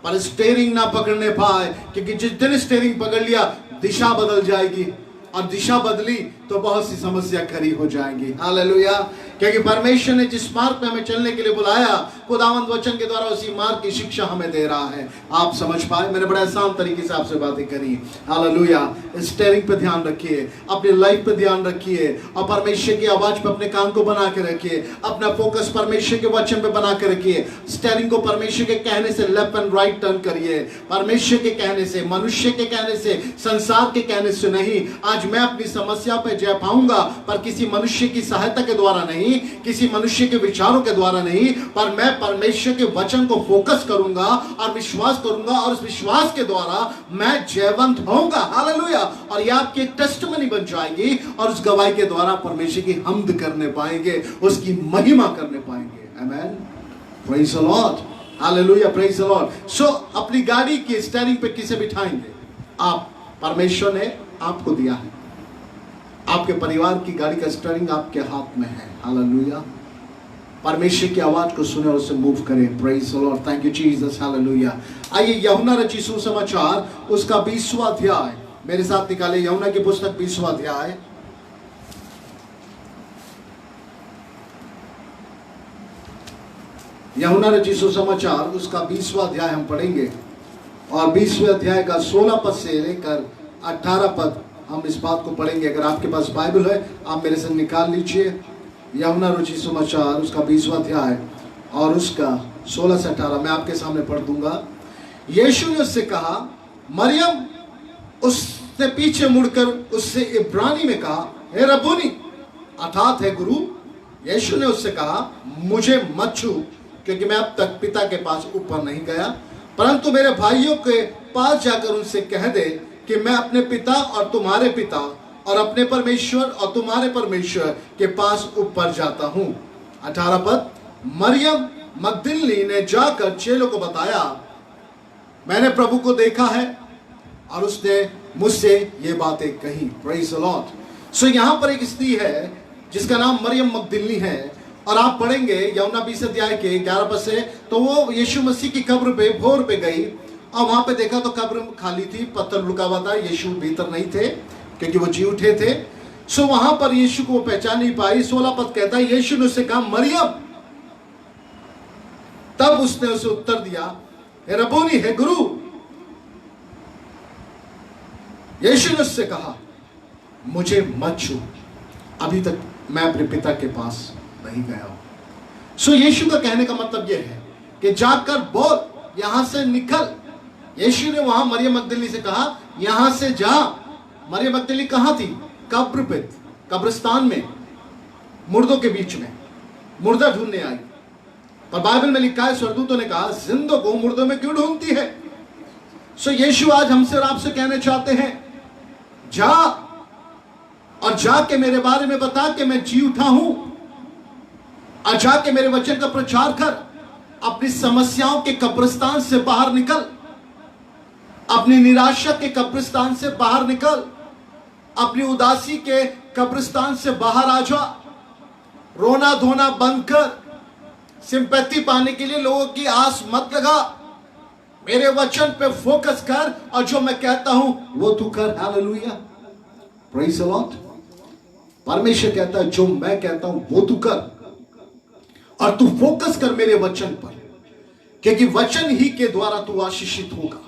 पर स्टीयरिंग ना पकड़ने पाए, क्योंकि जिस दिन स्टीयरिंग पकड़ लिया दिशा बदल जाएगी, और दिशा बदली तो बहुत सी समस्या खड़ी हो जाएंगी। हालेलुया, क्योंकि परमेश्वर ने जिस मार्ग पे हमें चलने के लिए बुलाया, खुदावंद वचन के द्वारा उसी मार्ग की शिक्षा हमें दे रहा है। आप समझ पाए? मैंने बड़े आसान तरीके से आपसे बातें करी। हालेलुया, स्टीयरिंग पे ध्यान रखिए, अपनी लाइफ पे ध्यान रखिए, और परमेश्वर की आवाज पे अपने कान को बना के रखिए, अपना फोकस परमेश्वर के वचन पे बना के रखिए। स्टीयरिंग को परमेश्वर के कहने से लेफ्ट एंड राइट टर्न करिए, परमेश्वर के कहने से, मनुष्य के कहने से, संसार के कहने से नहीं। आज मैं अपनी समस्या पे जय पाऊंगा, पर किसी मनुष्य की सहायता के द्वारा नहीं, किसी मनुष्य के विचारों के द्वारा नहीं, पर मैं परमेश्वर के वचन को फोकस करूंगा और विश्वास करूंगा, और उस विश्वास के द्वारा मैं जयवंत होऊंगा। हालेलुया, और यह आपकी एक टेस्टिमनी बन जाएगी, और उस गवाही के द्वारा परमेश्वर की हमद करने पाएंगे, उसकी महिमा करने पाएंगे। Amen, praise the Lord, hallelujah, praise the Lord. So अपनी गाड़ी की स्टीयरिंग पे किसे बिठाएंगे? आप, परमेश्वर ने आपको दिया है, आपके परिवार की गाड़ी का स्टीयरिंग आपके हाथ में है। हालेलुया, परमेश्वर की आवाज को सुने और उसे मूव करें। Praise the Lord, thank you Jesus, hallelujah. आइए यूहन्ना रचित सुसमाचार उसका 20वां अध्याय मेरे साथ निकाले। यूहन्ना की पुस्तक 20वां अध्याय, यूहन्ना रचित सुसमाचार उसका 20वां अध्याय हम पढ़ेंगे, और 20वें अध्याय का 16 पद से लेकर 18 पद हम इस बात को पढ़ेंगे। अगर आपके पास बाइबल है आप मेरे से निकाल लीजिए। यूहन्ना रचित सुसमाचार उसका 20वां अध्याय और उसका 16 से 18 मैं आपके सामने पढ़ दूंगा। यीशु ने उससे कहा, मरियम। उसने पीछे मुड़कर उससे इब्रानी में कहा, हे रब्बूनी, अर्थात है गुरु। यीशु ने उससे कहा, मुझे मत छू, क्योंकि मैं अब तक पिता के पास ऊपर नहीं गया, परंतु मेरे भाइयों के पास जाकर उनसे कह दे कि मैं अपने पिता और तुम्हारे पिता, और अपने परमेश्वर और तुम्हारे परमेश्वर के पास ऊपर जाता हूं। 18 पद, मरियम मगदलिनी ने जाकर चेलों को बताया, मैंने प्रभु को देखा है, और उसने मुझसे ये बातें कही। Praise the Lord. सो यहां पर एक स्त्री है जिसका नाम मरियम मगदलिनी है, और आप पढ़ेंगे यूहन्ना 20 अध्याय के 11 पद से, तो वो यीशु मसीह की कब्र पे भोर पे गई, और वहां पे देखा तो कब्र खाली थी, पत्थर लुका हुआ था, यीशु भीतर नहीं थे क्योंकि वो जी उठे थे। सो वहां पर यीशु को पहचान नहीं पाई। 16 पद कहता है, यीशु ने उससे कहा, मरियम। तब उसने उसे उत्तर दिया, हे रब्बूनी, है गुरु। यीशु ने उससे कहा, मुझे मत छू, अभी तक मैं अपने पिता के पास नहीं गया हूं। सो यीशु का कहने का मतलब यह है कि जाकर बोल, यहां से निकल। यीशु ने वहां मरियम मगदलिनी से कहा, यहां से जा। मरियम मगदलिनी कहां थी? कब्र पे, कब्रिस्तान में, मुर्दों के बीच में, मुर्दा ढूंढने आई। पर बाइबल में लिखा है, स्वर्गदूतों ने कहा, जिंदों को मुर्दों में क्यों ढूंढती है? सो यीशु आज हमसे और आपसे कहने चाहते हैं, जा और जाके मेरे बारे में बता कि मैं जी उठा हूं, और जाके मेरे वचन का प्रचार कर। अपनी समस्याओं के कब्रिस्तान से बाहर निकल, अपनी निराशा के कब्रिस्तान से बाहर निकल, अपनी उदासी के कब्रिस्तान से बाहर आ जा। रोना धोना बंद कर, सिंपैथी पाने के लिए लोगों की आस मत लगा। मेरे वचन पे फोकस कर और जो मैं कहता हूं वो तू कर। Hallelujah, praise the Lord. परमेश्वर कहता है जो मैं कहता हूं वो तू कर, और तू फोकस कर मेरे वचन पर, क्योंकि वचन ही के द्वारा तू आशीषित होगा।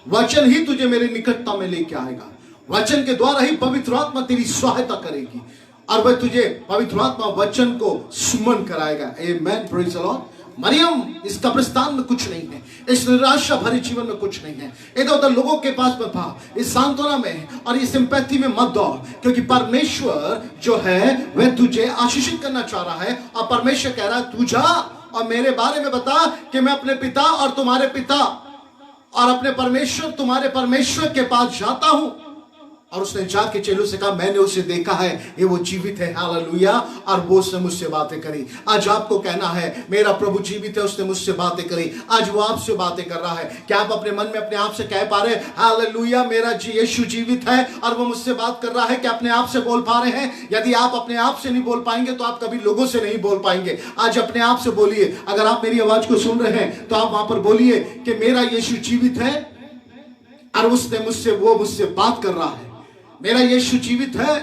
वचन ही तुझे मेरे निकटता में लेके आएगा। वचन के द्वारा ही पवित्र आत्मा तेरी सहायता करेगी और वह तुझे पवित्र आत्मा वचन को सुमन कराएगा। आमेन, प्रेज़ द लॉर्ड। मरियम इस कब्रिस्तान में कुछ नहीं है, इस निराशा भरे जीवन में कुछ नहीं है। इधर उधर लोगों के पास मत भाग, इस सांत्वना में और इस सिंपैथी में मत दौड़, क्योंकि परमेश्वर जो है वह तुझे आशीषित करना चाह रहा है। और परमेश्वर कह रहा है तू जा और मेरे बारे में बता कि मैं अपने पिता और तुम्हारे पिता और अपने परमेश्वर तुम्हारे परमेश्वर के पास जाता हूं। और उसने जाके चेलों से कहा मैंने उसे देखा है, ये वो जीवित है। हालेलुया। और वो उसने मुझसे बातें करी। आज आपको कहना है मेरा प्रभु जीवित है, उसने मुझसे बातें करी। आज वो आपसे बातें कर रहा है। क्या आप अपने मन में अपने आप से कह पा रहे हालेलुया मेरा यीशु जीवित है और वो मुझसे बात कर रहा है? क्या अपने आप से बोल पा रहे हैं? यदि आप अपने आप से नहीं बोल पाएंगे तो आप कभी लोगों से नहीं बोल पाएंगे। आज अपने आप से बोलिए। अगर आप मेरी आवाज को सुन रहे हैं तो आप वहां पर बोलिए कि मेरा यीशु जीवित है और उसने मुझसे बात कर रहा है। मेरा यीशु जीवित है,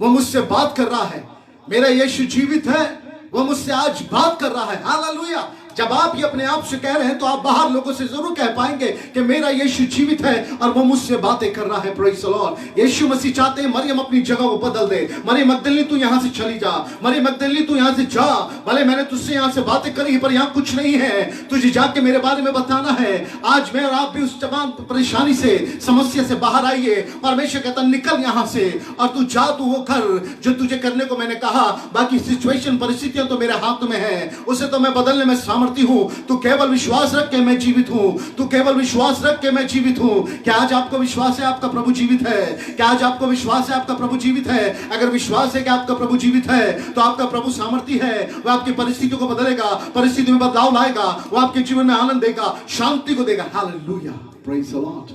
वो मुझसे बात कर रहा है। मेरा यीशु जीवित है, वो मुझसे आज बात कर रहा है। हालेलुया। जब आप ये अपने आप से कह रहे हैं तो आप बाहर लोगों से जरूर कह पाएंगे कि मेरा यीशु जीवित है और वो मुझसे बातें कर रहा है। Praise the Lord. यीशु मसीह चाहते हैं मरियम अपनी जगह को बदल दे। मरियम मगदलिनी तू यहां से चली जा, मरियम मगदलिनी तू यहां से जा। भले मैंने तुझसे यहां से बातें करी पर यहां कुछ नहीं है, तुझे जाके मेरे बारे में बताना है। आज मैं और आप भी उस तमाम परेशानी से समस्या से बाहर आइए। परमेश्वर कहता निकल यहां से और तू जा, तू वो कर जो तुझे करने को मैंने कहा। बाकी सिचुएशन परिस्थितियां तो मेरे हाथ में है, उसे तो मैं बदलने में सामर्थ्य हूं। तू केवल विश्वास रख के मैं जीवित हूं। तू केवल विश्वास रख के मैं जीवित हूं। क्या आज आपको विश्वास है आपका प्रभु जीवित है? क्या आज आपको विश्वास है आपका प्रभु जीवित है? अगर विश्वास है कि आपका प्रभु जीवित है तो आपका प्रभु सामर्थी है। वह आपकी परिस्थितियों को बदलेगा, परिस्थिति में बदलाव लाएगा, वो आपके जीवन में आनंद देगा, शांति को देगा। Hallelujah, praise the Lord.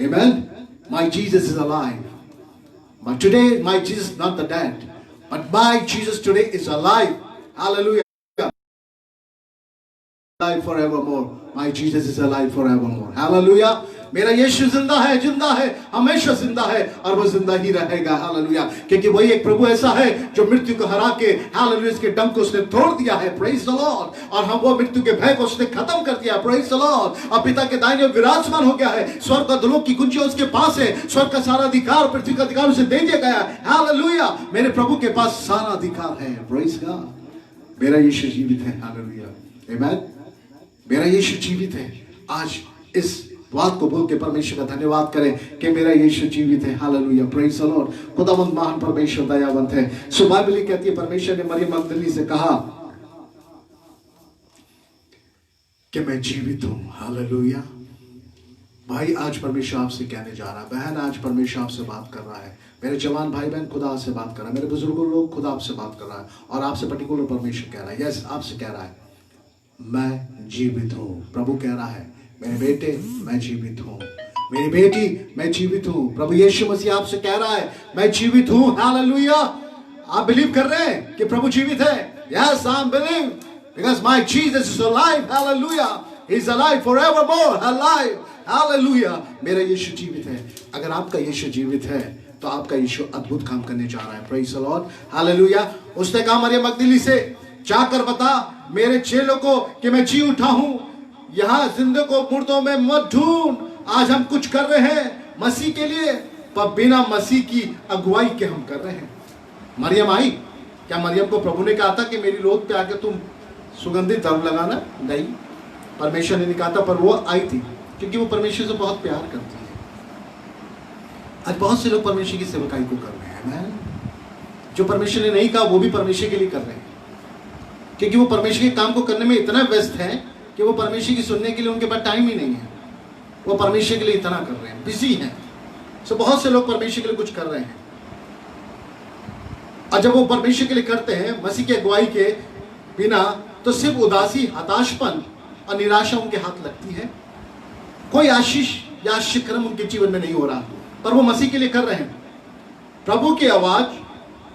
Amen. My Jesus is alive. But today my Jesus is not the dead, but my Jesus today is alive. Hallelujah. Alive forevermore. My Jesus is alive forevermore. Hallelujah. मेरा यीशु जिंदा है, हमेशा जिंदा है और वो जिंदा ही रहेगा। हालेलुया। क्योंकि वही एक प्रभु ऐसा है जो मृत्यु को हरा के हालेलुया इसके डंक को उसने तोड़ दिया है। Praise the Lord. और हम वो मृत्यु के भय को उसने खत्म कर दिया। Praise the Lord. और पिता के दाहिने विराजमान हो गया है। स्वर्ग का दुलोक की कुंजी उसके पास है। स्वर्ग का सारा अधिकार, पृथ्वी का अधिकार उसे दे दिया गया है। हालेलुया। मेरे प्रभु के पास सारा अधिकार है। Praise God. मेरा यीशु जीवित है। हालेलुया। आमेन। मेरा यीशु जीवित है। आज इस बात को बोल के परमेश्वर का धन्यवाद करें कि मेरा यीशु जीवित है। Hallelujah, praise the Lord. खुदावंद महान परमेश्वर दयावंत है। सो बाइबल कहती है परमेश्वर ने मरियम मगदलिनी से कहा कि मैं जीवित हूं। हालेलुया। भाई आज परमेश्वर आपसे कहने जा रहा है, बहन आज परमेश्वर आपसे बात कर रहा है, मेरे जवान भाई बहन खुदा आपसे बात कर रहा है, मेरे बुजुर्गों लोग खुदा आपसे बात कर रहा है और आपसे पर्टिकुलर परमेश्वर कह रहा है, यस आपसे कह रहा है मैं जीवित हूं। प्रभु कह रहा है मेरे बेटे मैं जीवित हूं, मेरी बेटी मैं जीवित हूं। प्रभु यीशु मसीह आपसे कह रहा है मैं जीवित हूं। हालेलुया। आप बिलीव कर रहे हैं कि प्रभु जीवित है? Yes I believe because my Jesus is alive. Hallelujah. He is alive forevermore. Alive. Hallelujah. मेरा यीशु जीवित है। अगर आपका यीशु जीवित है तो आपका यीशु अद्भुत काम करने जा रहा है। Praise the Lord. हालेलुया। उसने कहा मरियम मगदली से जाकर बता मेरे चेलों को कि मैं जी उठा हूं। यहां जिंदों को मुर्दों में मत ढूंढ। आज हम कुछ कर रहे हैं मसीह के लिए पर बिना मसीह की अगुवाई के हम कर रहे हैं। मरियम आई। क्या मरियम को प्रभु ने कहा था कि मेरी लोथ पे आके तुम सुगंधित धर्म लगाना? नहीं, परमेश्वर ने नहीं कहा था, पर वो आई थी क्योंकि वो परमेश्वर से बहुत प्यार करती है। आज बहुत से लोग परमेश्वर की सेवकाई को कर रहे हैं। जो परमेश्वर ने नहीं कहा वो भी परमेश्वर के लिए कर रहे हैं, क्योंकि वो परमेश्वर के काम को करने में इतना व्यस्त है कि वो परमेश्वर की सुनने के लिए उनके पास टाइम ही नहीं है। वो परमेश्वर के लिए इतना कर रहे हैं, बिजी हैं। सो बहुत से लोग परमेश्वर के लिए कुछ कर रहे हैं। और जब वो परमेश्वर के लिए करते हैं मसीह की अगुवाई के बिना, तो सिर्फ उदासी, हताशपन और निराशा उनके हाथ लगती है। कोई आशीष या आश्चर्यक्रम उनके जीवन में नहीं हो रहा, पर वो मसीह के लिए कर रहे हैं। प्रभु की आवाज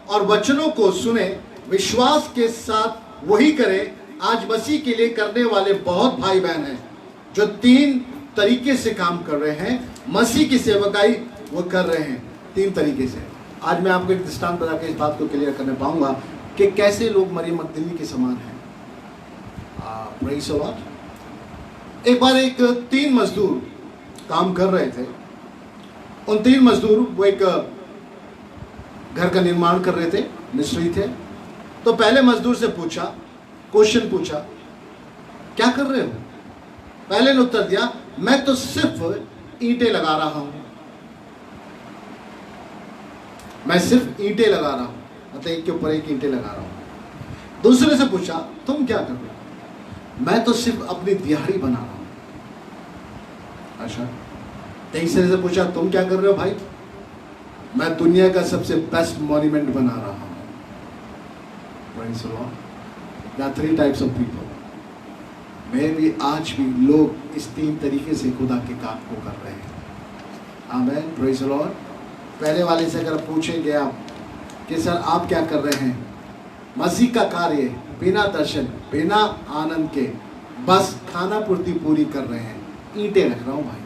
और वचनों को सुने, विश्वास के साथ वही करें। आज मसीह के लिए करने वाले बहुत भाई बहन हैं जो 3 तरीके से काम कर रहे हैं। मसीह की सेवकाई वो कर रहे हैं 3 तरीके से। आज मैं आपको एक दृष्टांत बता के इस बात को क्लियर करने पाऊंगा कि कैसे लोग मरियम मगदलीनी के समान हैं। Praise the Lord. एक बार एक 3 मजदूर काम कर रहे थे। उन 3 मजदूर वो एक घर का निर्माण कर रहे थे, मिस्त्री थे। तो पहले मजदूर से पूछा, क्वेश्चन पूछा, क्या कर रहे हो? पहले ने उत्तर दिया, मैं तो सिर्फ ईंटें लगा रहा हूं। मैं सिर्फ ईंटें लगा रहा हूं, मतलब एक के ऊपर एक ईंटें लगा रहा हूं। दूसरे से पूछा, तुम क्या कर रहे हो? मैं तो सिर्फ अपनी दिहाड़ी बना रहा हूं। अच्छा। तीसरे से पूछा, तुम क्या कर रहे हो भाई? मैं दुनिया का सबसे बेस्ट मॉन्यूमेंट बना रहा हूं। There are 3 types of people। मैं भी आज भी लोग इस 3 तरीके से खुदा के काम को कर रहे हैं। आमीन, प्रेज़ द लॉर्ड। पहले वाले से अगर पूछेंगे आप कि सर आप क्या कर रहे हैं? मसीह का कार्य बिना दर्शन, बिना आनंद के बस खाना पूर्ति पूरी कर रहे हैं। ईंटें रख रहा हूं भाई।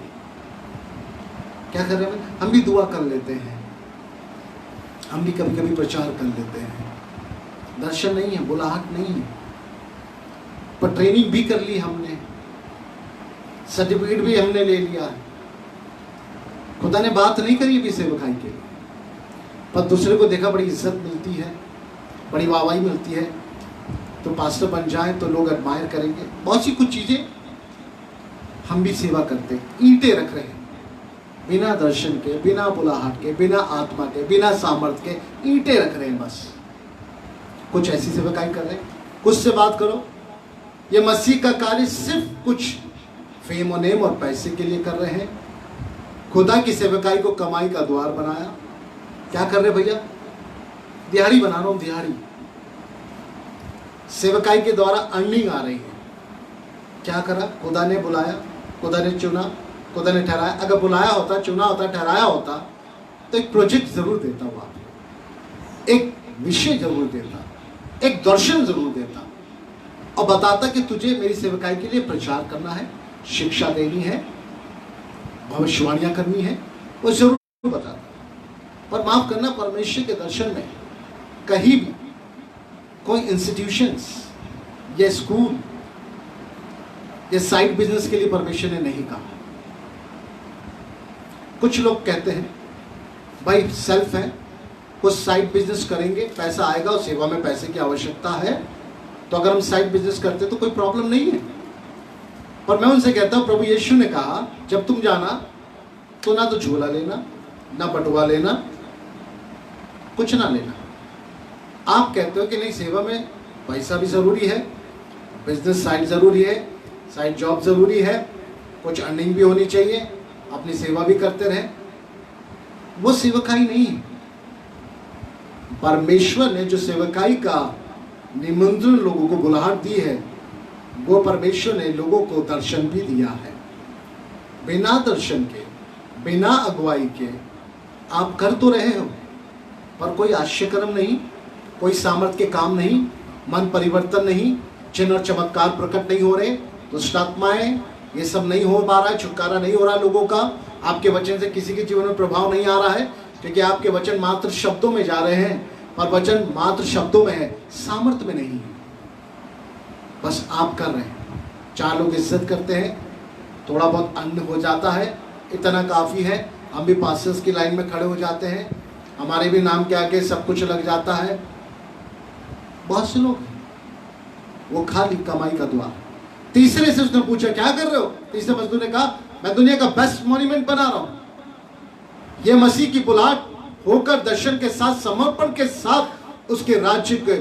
क्या कर रहे हैं? हम भी दुआ कर लेते हैं, हम भी कभी कभी प्रचार कर लेते हैं। दर्शन नहीं है, बुलाहट नहीं है, पर ट्रेनिंग भी कर ली हमने, सर्टिफिकेट भी हमने ले लिया है। खुदा ने बात नहीं करी अभी सेवकाई के लिए, पर दूसरे को देखा बड़ी इज्जत मिलती है, बड़ी वाहवाही मिलती है, तो पास्टर बन जाए तो लोग एडमायर करेंगे। बहुत सी कुछ चीजें हम भी सेवा करते। ईंटें रख रहे हैं बिना दर्शन के, बिना बुलाहट के, बिना आत्मा के, बिना सामर्थ के, ईंटें रख रहे हैं बस। कुछ ऐसी सेवकाई कर रहे हैं। कुछ से बात करो, ये मसीह का कार्य सिर्फ कुछ फेम और नेम और पैसे के लिए कर रहे हैं। खुदा की सेवकाई को कमाई का द्वार बनाया। क्या कर रहे भैया? दिहाड़ी बना रहा हूं, दिहाड़ी। सेवकाई के द्वारा अर्निंग आ रही है। क्या करा? खुदा ने बुलाया, खुदा ने चुना, खुदा ने ठहराया। अगर बुलाया होता, चुना होता, ठहराया होता तो एक प्रोजेक्ट जरूर देता हुआ, एक विषय जरूर देता, एक दर्शन जरूर देता और बताता कि तुझे मेरी सेवकाई के लिए प्रचार करना है, शिक्षा देनी है, भविष्यवाणियां करनी है, वो जरूर बताता। पर माफ करना, परमेश्वर के दर्शन में कहीं भी कोई इंस्टीट्यूशंस या स्कूल या साइड बिजनेस के लिए परमेश्वर ने नहीं कहा। कुछ लोग कहते हैं भाई सेल्फ है, कुछ साइड बिजनेस करेंगे, पैसा आएगा और सेवा में पैसे की आवश्यकता है, तो अगर हम साइड बिजनेस करते तो कोई प्रॉब्लम नहीं है। पर मैं उनसे कहता हूं, प्रभु यीशु ने कहा जब तुम जाना तो ना तो झोला लेना, ना बटुआ लेना, कुछ ना लेना। आप कहते हो कि नहीं, सेवा में पैसा भी जरूरी है, बिजनेस साइड जरूरी है, साइड जॉब जरूरी है, कुछ अर्निंग भी होनी चाहिए, अपनी सेवा भी करते रहे। वो सेवकाई नहीं है। परमेश्वर ने जो सेवकाई का निमंत्रण लोगों को बुलाहट दी है, वो परमेश्वर ने लोगों को दर्शन भी दिया है। बिना दर्शन के, बिना अगुवाई के आप कर तो रहे हो, पर कोई आश्चर्यक्रम नहीं, कोई सामर्थ के काम नहीं, मन परिवर्तन नहीं, चिन्ह और चमत्कार प्रकट नहीं हो रहे, दुष्ट आत्माएं, ये सब नहीं हो पा रहा है, छुटकारा नहीं हो रहा लोगों का। आपके वचन से किसी के जीवन में प्रभाव नहीं आ रहा है, क्योंकि आपके वचन मात्र शब्दों में जा रहे हैं, पर वचन मात्र शब्दों में है, सामर्थ में नहीं है। बस आप कर रहे हैं। 4 लोग इज्जत करते हैं, थोड़ा बहुत अन्न हो जाता है, इतना काफ़ी है। हम भी पास्टर्स की लाइन में खड़े हो जाते हैं, हमारे भी नाम के आगे सब कुछ लग जाता है। बहुत से लोग हैं, वो खाली कमाई का द्वार। तीसरे से उसने पूछा, क्या कर रहे हो? तीसरे मजदूर ने कहा, मैं दुनिया का बेस्ट मॉन्यूमेंट बना रहा हूं। यह मसीह की बुलाहट होकर दर्शन के साथ, समर्पण के साथ उसके राज्य के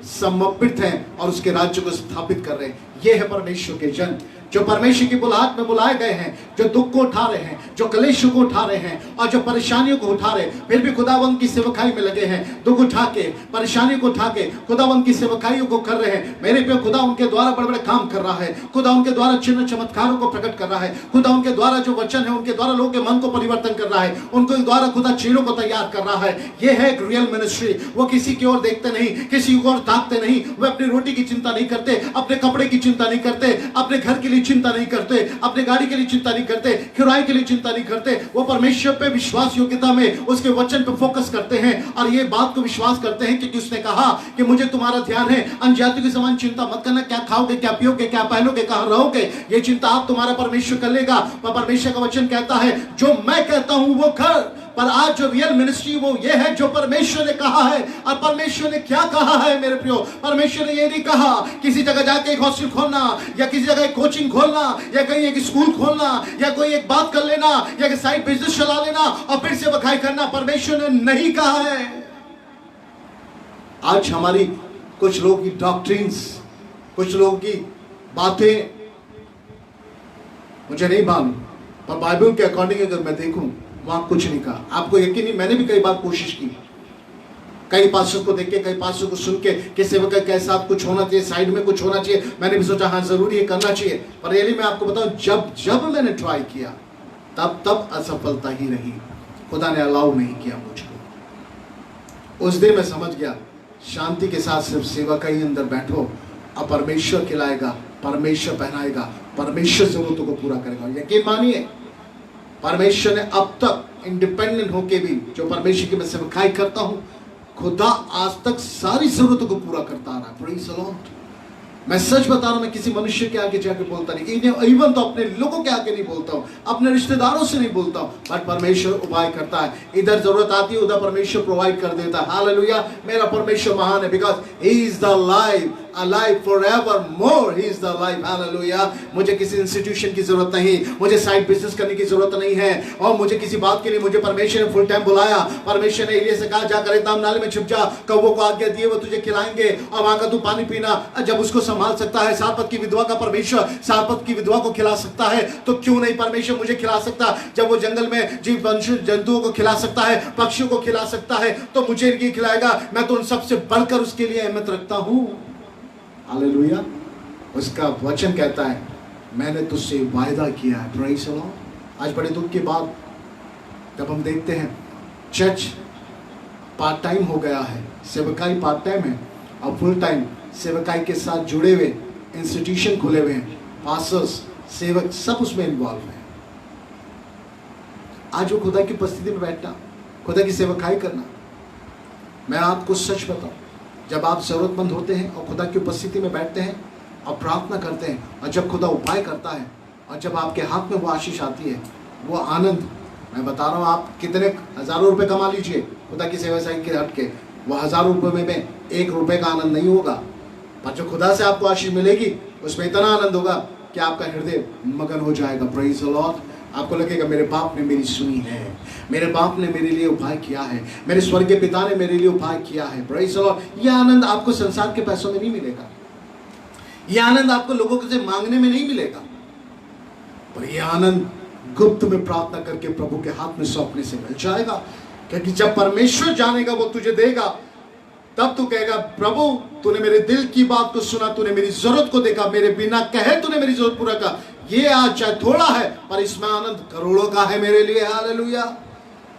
समर्पित हैं और उसके राज्य को स्थापित कर रहे हैं। ये है परमेश्वर के जन, जो परमेश्वर की बुलाहट में बुलाए गए हैं, जो दुख को उठा रहे हैं, जो कलेशों को उठा रहे हैं और जो परेशानियों को उठा रहे हैं, फिर भी खुदावंद की सेवकाई में लगे हैं, दुख उठा के, परेशानियों को उठा के खुदावंद की सेवकाइयों को कर रहे हैं। मेरे पे खुदा उनके द्वारा बड़े बड़े काम कर रहा है, खुदा उनके द्वारा चिन्ह चमत्कारों को प्रकट कर रहा है, खुदा उनके द्वारा जो वचन है उनके द्वारा लोगों के मन को परिवर्तन कर रहा है, उनको द्वारा खुदा चीलों को तैयार कर रहा है। ये है एक रियल मिनिस्ट्री। वो किसी की ओर देखते नहीं, किसी की ओर ताकते नहीं, वे अपनी रोटी की चिंता नहीं करते, अपने कपड़े की चिंता नहीं करते, अपने घर के लिए चिंता नहीं करते, अपने गाड़ी के लिए चिंता नहीं करते, किराए के लिए चिंता नहीं करते। वो परमेश्वर पे विश्वास योग्यता में उसके वचन पे फोकस करते हैं और ये बात को विश्वास करते हैं क्योंकि उसने कहा कि मुझे तुम्हारा ध्यान है, अन्यजातियों के समान चिंता मत करना, क्या खाओगे, क्या पियोगे, क्या पहनोगे, कहां रहोगे, ये चिंता आप तुम्हारा परमेश्वर कर लेगा। पर परमेश्वर का वचन कहता है जो मैं कहता हूं वो कर। पर आज जो रियल मिनिस्ट्री वो ये है जो परमेश्वर ने कहा है। और परमेश्वर ने क्या कहा है मेरे प्रियो? परमेश्वर ने ये नहीं कहा किसी जगह जाके एक हॉस्टल खोलना या किसी जगह एक कोचिंग खोलना या कहीं एक स्कूल खोलना या कोई एक बात कर लेना या एक साइड बिजनेस चला लेना और फिर से बखाई करना। परमेश्वर ने नहीं कहा है। आज हमारी कुछ लोगों की डॉक्ट्रिन्स, कुछ लोगों की बातें मुझे नहीं मालूम, पर बाइबल के अकॉर्डिंग अगर मैं देखूं वहां कुछ नहीं कहा। आपको यकीन नहीं, मैंने भी कई बार कोशिश की, कई पास्टर्स को देख के, कई पास्टर्स को सुन के सेवक के साथ कुछ होना चाहिए, साइड में कुछ होना चाहिए। मैंने भी सोचा हाँ जरूरी है, करना चाहिए। पर रियली मैं आपको बताऊं, जब मैंने ट्राई किया तब असफलता ही रही। खुदा ने अलाउ नहीं किया मुझको। उस दिन मैं समझ गया शांति के साथ सिर्फ सेवा का ही अंदर बैठो और परमेश्वर खिलाएगा, परमेश्वर पहनाएगा, परमेश्वर जरूरतों को पूरा करेगा। यकीन मानिए परमेश्वर ने अब तक इंडिपेंडेंट होके भी जो परमेश्वर की मैं सेवकाई करता हूं, खुदा आज तक सारी जरूरतों को पूरा करता आ रहा है। Praise the Lord. मैं सच बता रहा हूं, मैं किसी मनुष्य के आगे जाके बोलता नहीं, इवन तो अपने लोगों के आगे नहीं बोलता हूं, अपने रिश्तेदारों से नहीं बोलता हूं, बट परमेश्वर उपाय करता है। इधर जरूरत आती है उधर परमेश्वर प्रोवाइड कर देता है। हालेलुया। मेरा परमेश्वर महान है, because he is the life, alive forevermore, he is the life, hallelujah। मुझे किसी इंस्टीट्यूशन की जरूरत नहीं, मुझे साइड बिजनेस करने की जरूरत नहीं है, और मुझे किसी बात के लिए मुझे परमेश्वर ने फुल टाइम बुलाया। परमेश्वर ने एलिया से कहा जाकर एताम नाले में छिप जा, कौवों को आज्ञा दिए वो तुझे खिलाएंगे और वहां का तू पानी पीना। जब उसको संभाल सकता है सारपत की विधवा का परमेश्वर सारपत की विधवा को खिला सकता है, तो क्यों नहीं परमेश्वर मुझे खिला सकता? जब वो जंगल में जीव जंतुओं को खिला सकता है, पक्षियों को खिला सकता है, तो मुझे इनकी खिलाएगा। मैं तो उन सबसे बढ़कर उसके लिए अहमियत रखता हूं। हालेलुया। उसका वचन कहता है मैंने तुझसे वायदा किया है। Praise the Lord. आज बड़े दुख की बात जब हम देखते हैं चर्च पार्ट टाइम हो गया है, सेवकाई पार्ट टाइम है और फुल टाइम सेवकाई के साथ जुड़े हुए इंस्टीट्यूशन खुले हुए हैं, पास्टर्स, सेवक सब उसमें इन्वॉल्व हैं। आज वो खुदा की उपस्थिति में बैठना, खुदा की सेवकाई करना, मैं आपको सच बताऊं, जब आप जरूरतमंद होते हैं और खुदा की उपस्थिति में बैठते हैं और प्रार्थना करते हैं और जब खुदा उपाय करता है और जब आपके हाथ में वो आशीष आती है, वो आनंद, मैं बता रहा हूँ, आप कितने हजारों रुपए कमा लीजिए खुदा की सेवा से हट के, वो हजारों रुपए में 1 रुपए का आनंद नहीं होगा। पर जो खुदा से आपको आशीष मिलेगी उसमें इतना आनंद होगा कि आपका हृदय मगन हो जाएगा। Praise the Lord. आपको लगेगा मेरे बाप ने मेरी सुनी है, मेरे बाप ने मेरे लिए उपाय किया है, मेरे स्वर्गीय पिता ने मेरे लिए उपाय किया है। Praise the Lord. यह आनंद आपको संसार के पैसों में नहीं मिलेगा, यह आनंद आपको लोगों से मांगने में नहीं मिलेगा, पर यह आनंद गुप्त में प्रार्थना करके प्रभु के हाथ में सौंपने से मिल जाएगा। क्योंकि जब परमेश्वर जानेगा वो तुझे देगा, तब तू कहेगा प्रभु तूने मेरे दिल की बात को सुना, तूने मेरी जरूरत को देखा, मेरे बिना कहे तूने मेरी जरूरत पूरा का। ये आज चाहे थोड़ा है पर इसमें आनंद करोड़ों का है मेरे लिए। हालेलुया।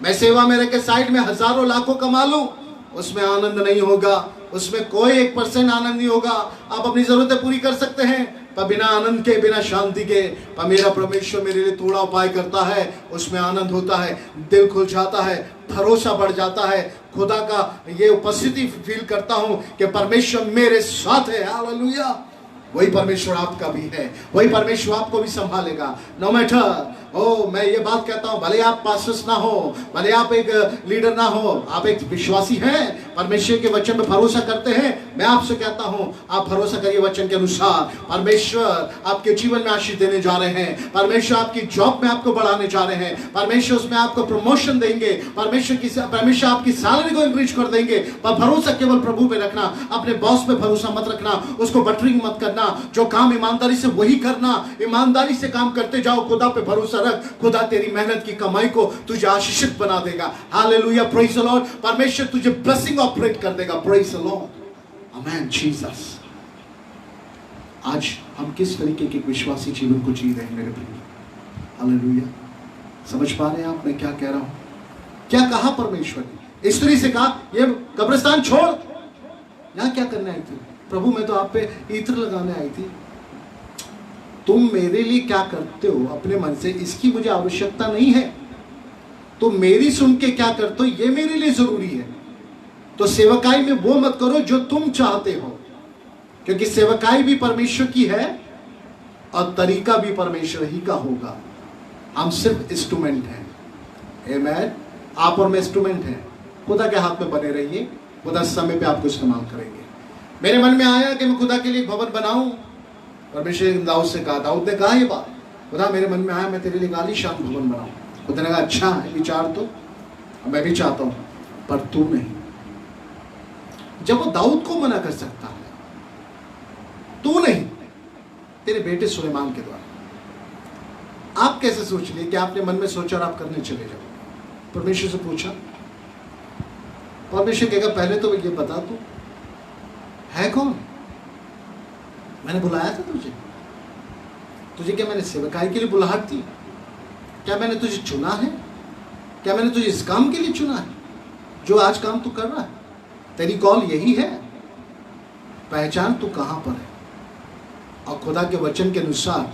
मैं सेवा में रह के साइड में हजारों लाखों कमा लूं, उसमें आनंद नहीं होगा, उसमें कोई 1% आनंद नहीं होगा। आप अपनी जरूरतें पूरी कर सकते हैं पर बिना आनंद के, बिना शांति के। पर मेरा परमेश्वर मेरे लिए थोड़ा उपाय करता है, उसमें आनंद होता है, दिल खुल जाता है, भरोसा बढ़ जाता है, खुदा का ये उपस्थिति फील करता हूं कि परमेश्वर मेरे साथ है। हालेलुया। वही परमेश्वर आपका भी है, वही परमेश्वर आपको भी संभालेगा। नो मैटर, मैं ये बात कहता हूं, भले आप पास्टर्स ना हो, भले आप एक लीडर ना हो, आप एक विश्वासी हैं, परमेश्वर के वचन में भरोसा करते हैं, मैं आपसे कहता हूं आप भरोसा करिए वचन के अनुसार। परमेश्वर आपके जीवन में आशीष देने जा रहे हैं, परमेश्वर आपकी जॉब में आपको बढ़ाने जा रहे हैं, परमेश्वर उसमें आपको प्रमोशन देंगे, परमेश्वर आपकी सैलरी को इंक्रीज कर देंगे। पर भरोसा केवल प्रभु पे रखना, अपने बॉस पे भरोसा मत रखना, उसको बटरिंग मत करना, करना, जो काम ईमानदारी से वही करना, ईमानदारी से काम करते जाओ, खुदा पे भरोसा रख, खुदा तेरी मेहनत की कमाई को तुझे आशीषित बना देगा। Hallelujah, praise the Lord. परमेश्वर तुझे ब्लेसिंग ऑपरेट कर देगा, praise the Lord, amen Jesus. आज हम किस तरीके के विश्वासी जीवन को जी रहे हैं मेरे प्रिय? हालेलुया, समझ पा रहे हैं आप मैं क्या कह रहा हूं? क्या कहा परमेश्वर ने? स्त्री से कहा ये कब्रिस्तान छोड़, यहां क्या करने आई थी? प्रभु मैं तो आप पे इत्र लगाने आई थी। तुम मेरे लिए क्या करते हो अपने मन से, इसकी मुझे आवश्यकता नहीं है। तो मेरी सुन के क्या करते हो ये मेरे लिए जरूरी है। तो सेवकाई में वो मत करो जो तुम चाहते हो, क्योंकि सेवकाई भी परमेश्वर की है और तरीका भी परमेश्वर ही का होगा। हम सिर्फ इंस्ट्रूमेंट हैं। आमेन। आप और मैं इंस्ट्रूमेंट हैं। खुदा के हाथ में बने रहिए, खुदा समय पे आपको इस्तेमाल करेंगे। मेरे मन में आया कि मैं खुदा के लिए भवन बनाऊं। परमेश्वर ने दाऊद से कहा, दाऊद ने कहा ये बात, खुदा मेरे मन में आया मैं तेरे लिए आलीशान भवन बनाऊं। खुदा ने कहा अच्छा है विचार तो, मैं भी चाहता हूं, पर तू नहीं। जब वो दाऊद को मना कर सकता है, तू नहीं, तेरे बेटे सुलेमान के द्वारा। आप कैसे सोच लिए कि आपने मन में सोचा और आप करने चले जाओ? परमेश्वर से पूछा, परमेश्वर कहेगा पहले तो ये बता तू है कौन? मैंने बुलाया था तुझे क्या मैंने सेवकाई के लिए बुलाहट दी? क्या मैंने तुझे चुना है? क्या मैंने तुझे इस काम के लिए चुना है जो आज काम तू कर रहा है? तेरी कॉल यही है। पहचान तू कहां पर है और खुदा के वचन के अनुसार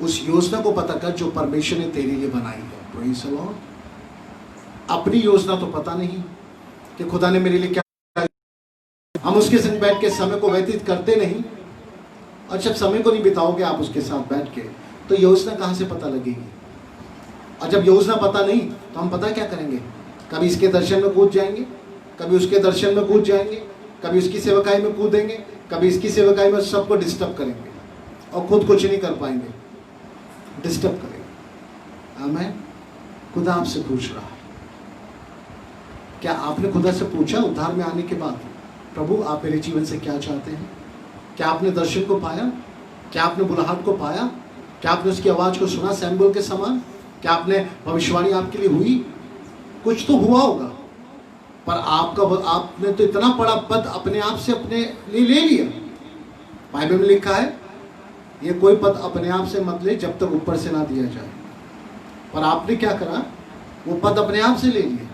उस योजना को पता कर जो परमेश्वर ने तेरे लिए बनाई है। Praise the Lord. अपनी योजना तो पता नहीं कि खुदा ने मेरे लिए क्या, हम उसके संग बैठ के समय को व्यतीत करते नहीं, और जब समय को नहीं बिताओगे आप उसके साथ बैठ के तो योजना कहां से पता लगेगी? और जब योजना पता नहीं तो हम पता क्या करेंगे? कभी इसके दर्शन में कूद जाएंगे, कभी उसके दर्शन में कूद जाएंगे, कभी उसकी सेवकाई में कूदेंगे, कभी इसकी सेवकाई में, सबको डिस्टर्ब करेंगे और खुद कुछ नहीं कर पाएंगे, डिस्टर्ब करेंगे। आमीन। खुदा आपसे पूछ रहा है, क्या आपने खुदा से पूछा उद्धार में आने के बाद, प्रभु आप मेरे जीवन से क्या चाहते हैं? क्या आपने दर्शन को पाया? क्या आपने बुलाहट को पाया? क्या आपने उसकी आवाज़ को सुना सैमुएल के समान? क्या आपने भविष्यवाणी आपके लिए हुई? कुछ तो हुआ होगा, पर आपने तो इतना बड़ा पद अपने आप से अपने लिए ले लिया। बाइबल में लिखा है ये कोई पद अपने आप से मत ले जब तक ऊपर से ना दिया जाए। पर आपने क्या करा? वो पद अपने आप से ले लिया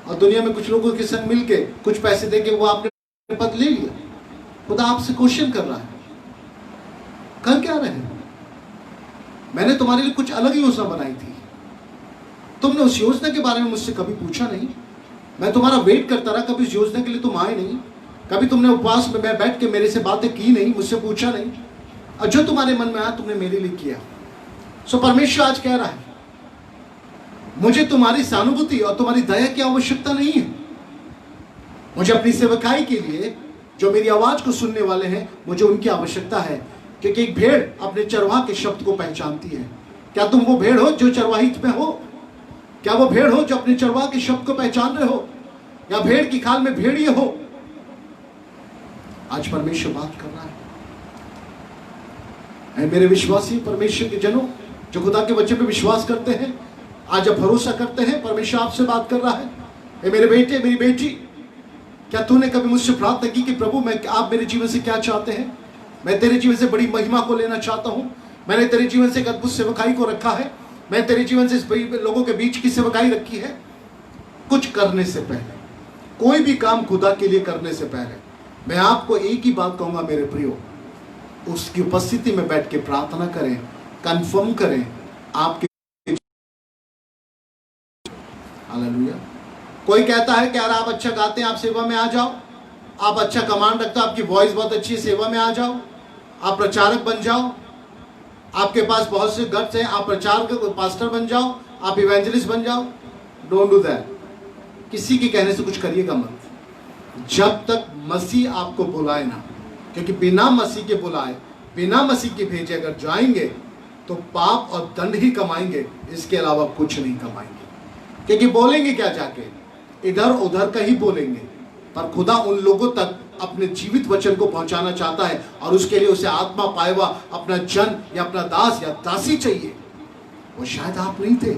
और दुनिया में कुछ लोगों के संग मिलके कुछ पैसे देके वो आपने पद ले लिया। खुदा आपसे क्वेश्चन कर रहा है, कर क्या रहे हो? मैंने तुम्हारे लिए कुछ अलग योजना बनाई थी, तुमने उस योजना के बारे में मुझसे कभी पूछा नहीं। मैं तुम्हारा वेट करता रहा, कभी उस योजना के लिए तुम आए नहीं, कभी तुमने उपवास में बैठ के मेरे से बातें की नहीं, मुझसे पूछा नहीं, और जो तुम्हारे मन में आया तुमने मेरे लिए किया। सो परमेश्वर आज कह रहा है मुझे तुम्हारी सहानुभूति और तुम्हारी दया की आवश्यकता नहीं है। मुझे अपनी सेवकाई के लिए जो मेरी आवाज को सुनने वाले हैं, मुझे उनकी आवश्यकता है, क्योंकि एक भेड़ अपने चरवाह के शब्द को पहचानती है। क्या तुम वो भेड़ हो जो चरवाहित में हो? क्या वो भेड़ हो जो अपने चरवाह के शब्द को पहचान रहे हो, या भेड़ की खाल में भेड़िए हो? आज परमेश्वर बात कर रहा है मेरे विश्वासी परमेश्वर के जनों जो खुदा के वचन पे विश्वास करते हैं, आज आप भरोसा करते हैं, परमेश्वर आपसे बात कर रहा है। मेरे बेटे मेरी बेटी, क्या तूने कभी मुझसे प्रार्थना की कि प्रभु आप मेरे जीवन से क्या चाहते हैं? मैं तेरे जीवन से बड़ी महिमा को लेना चाहता हूं, मैंने तेरे जीवन से एक अद्भुत सेवकाई को रखा है, मैं तेरे जीवन से लोगों के बीच की सेवकाई रखी है। कुछ करने से पहले, कोई भी काम खुदा के लिए करने से पहले, मैं आपको एक ही बात कहूंगा मेरे प्रियो, उसकी उपस्थिति में बैठ के प्रार्थना करें, कंफर्म करें आपके। हालेलुया। कोई कहता है कि यार आप अच्छा गाते हैं, आप सेवा में आ जाओ, आप अच्छा कमांड रखते हो, आपकी वॉइस बहुत अच्छी है, सेवा में आ जाओ, आप प्रचारक बन जाओ, आपके पास बहुत से गट्स हैं, आप प्रचारक पास्टर बन जाओ, आप इवेंजलिस्ट बन जाओ। Don't do that. किसी के कहने से कुछ करिएगा मत, जब तक मसीह आपको बुलाए ना, क्योंकि बिना मसीह के बुलाए, बिना मसीह के भेजे अगर जाएंगे तो पाप और दंड ही कमाएंगे, इसके अलावा कुछ नहीं कमाएंगे। क्योंकि बोलेंगे क्या जाके, इधर उधर का ही बोलेंगे, पर खुदा उन लोगों तक अपने जीवित वचन को पहुंचाना चाहता है और उसके लिए उसे आत्मा पाए हुआ अपना जन या अपना दास या दासी चाहिए, वो शायद आप नहीं थे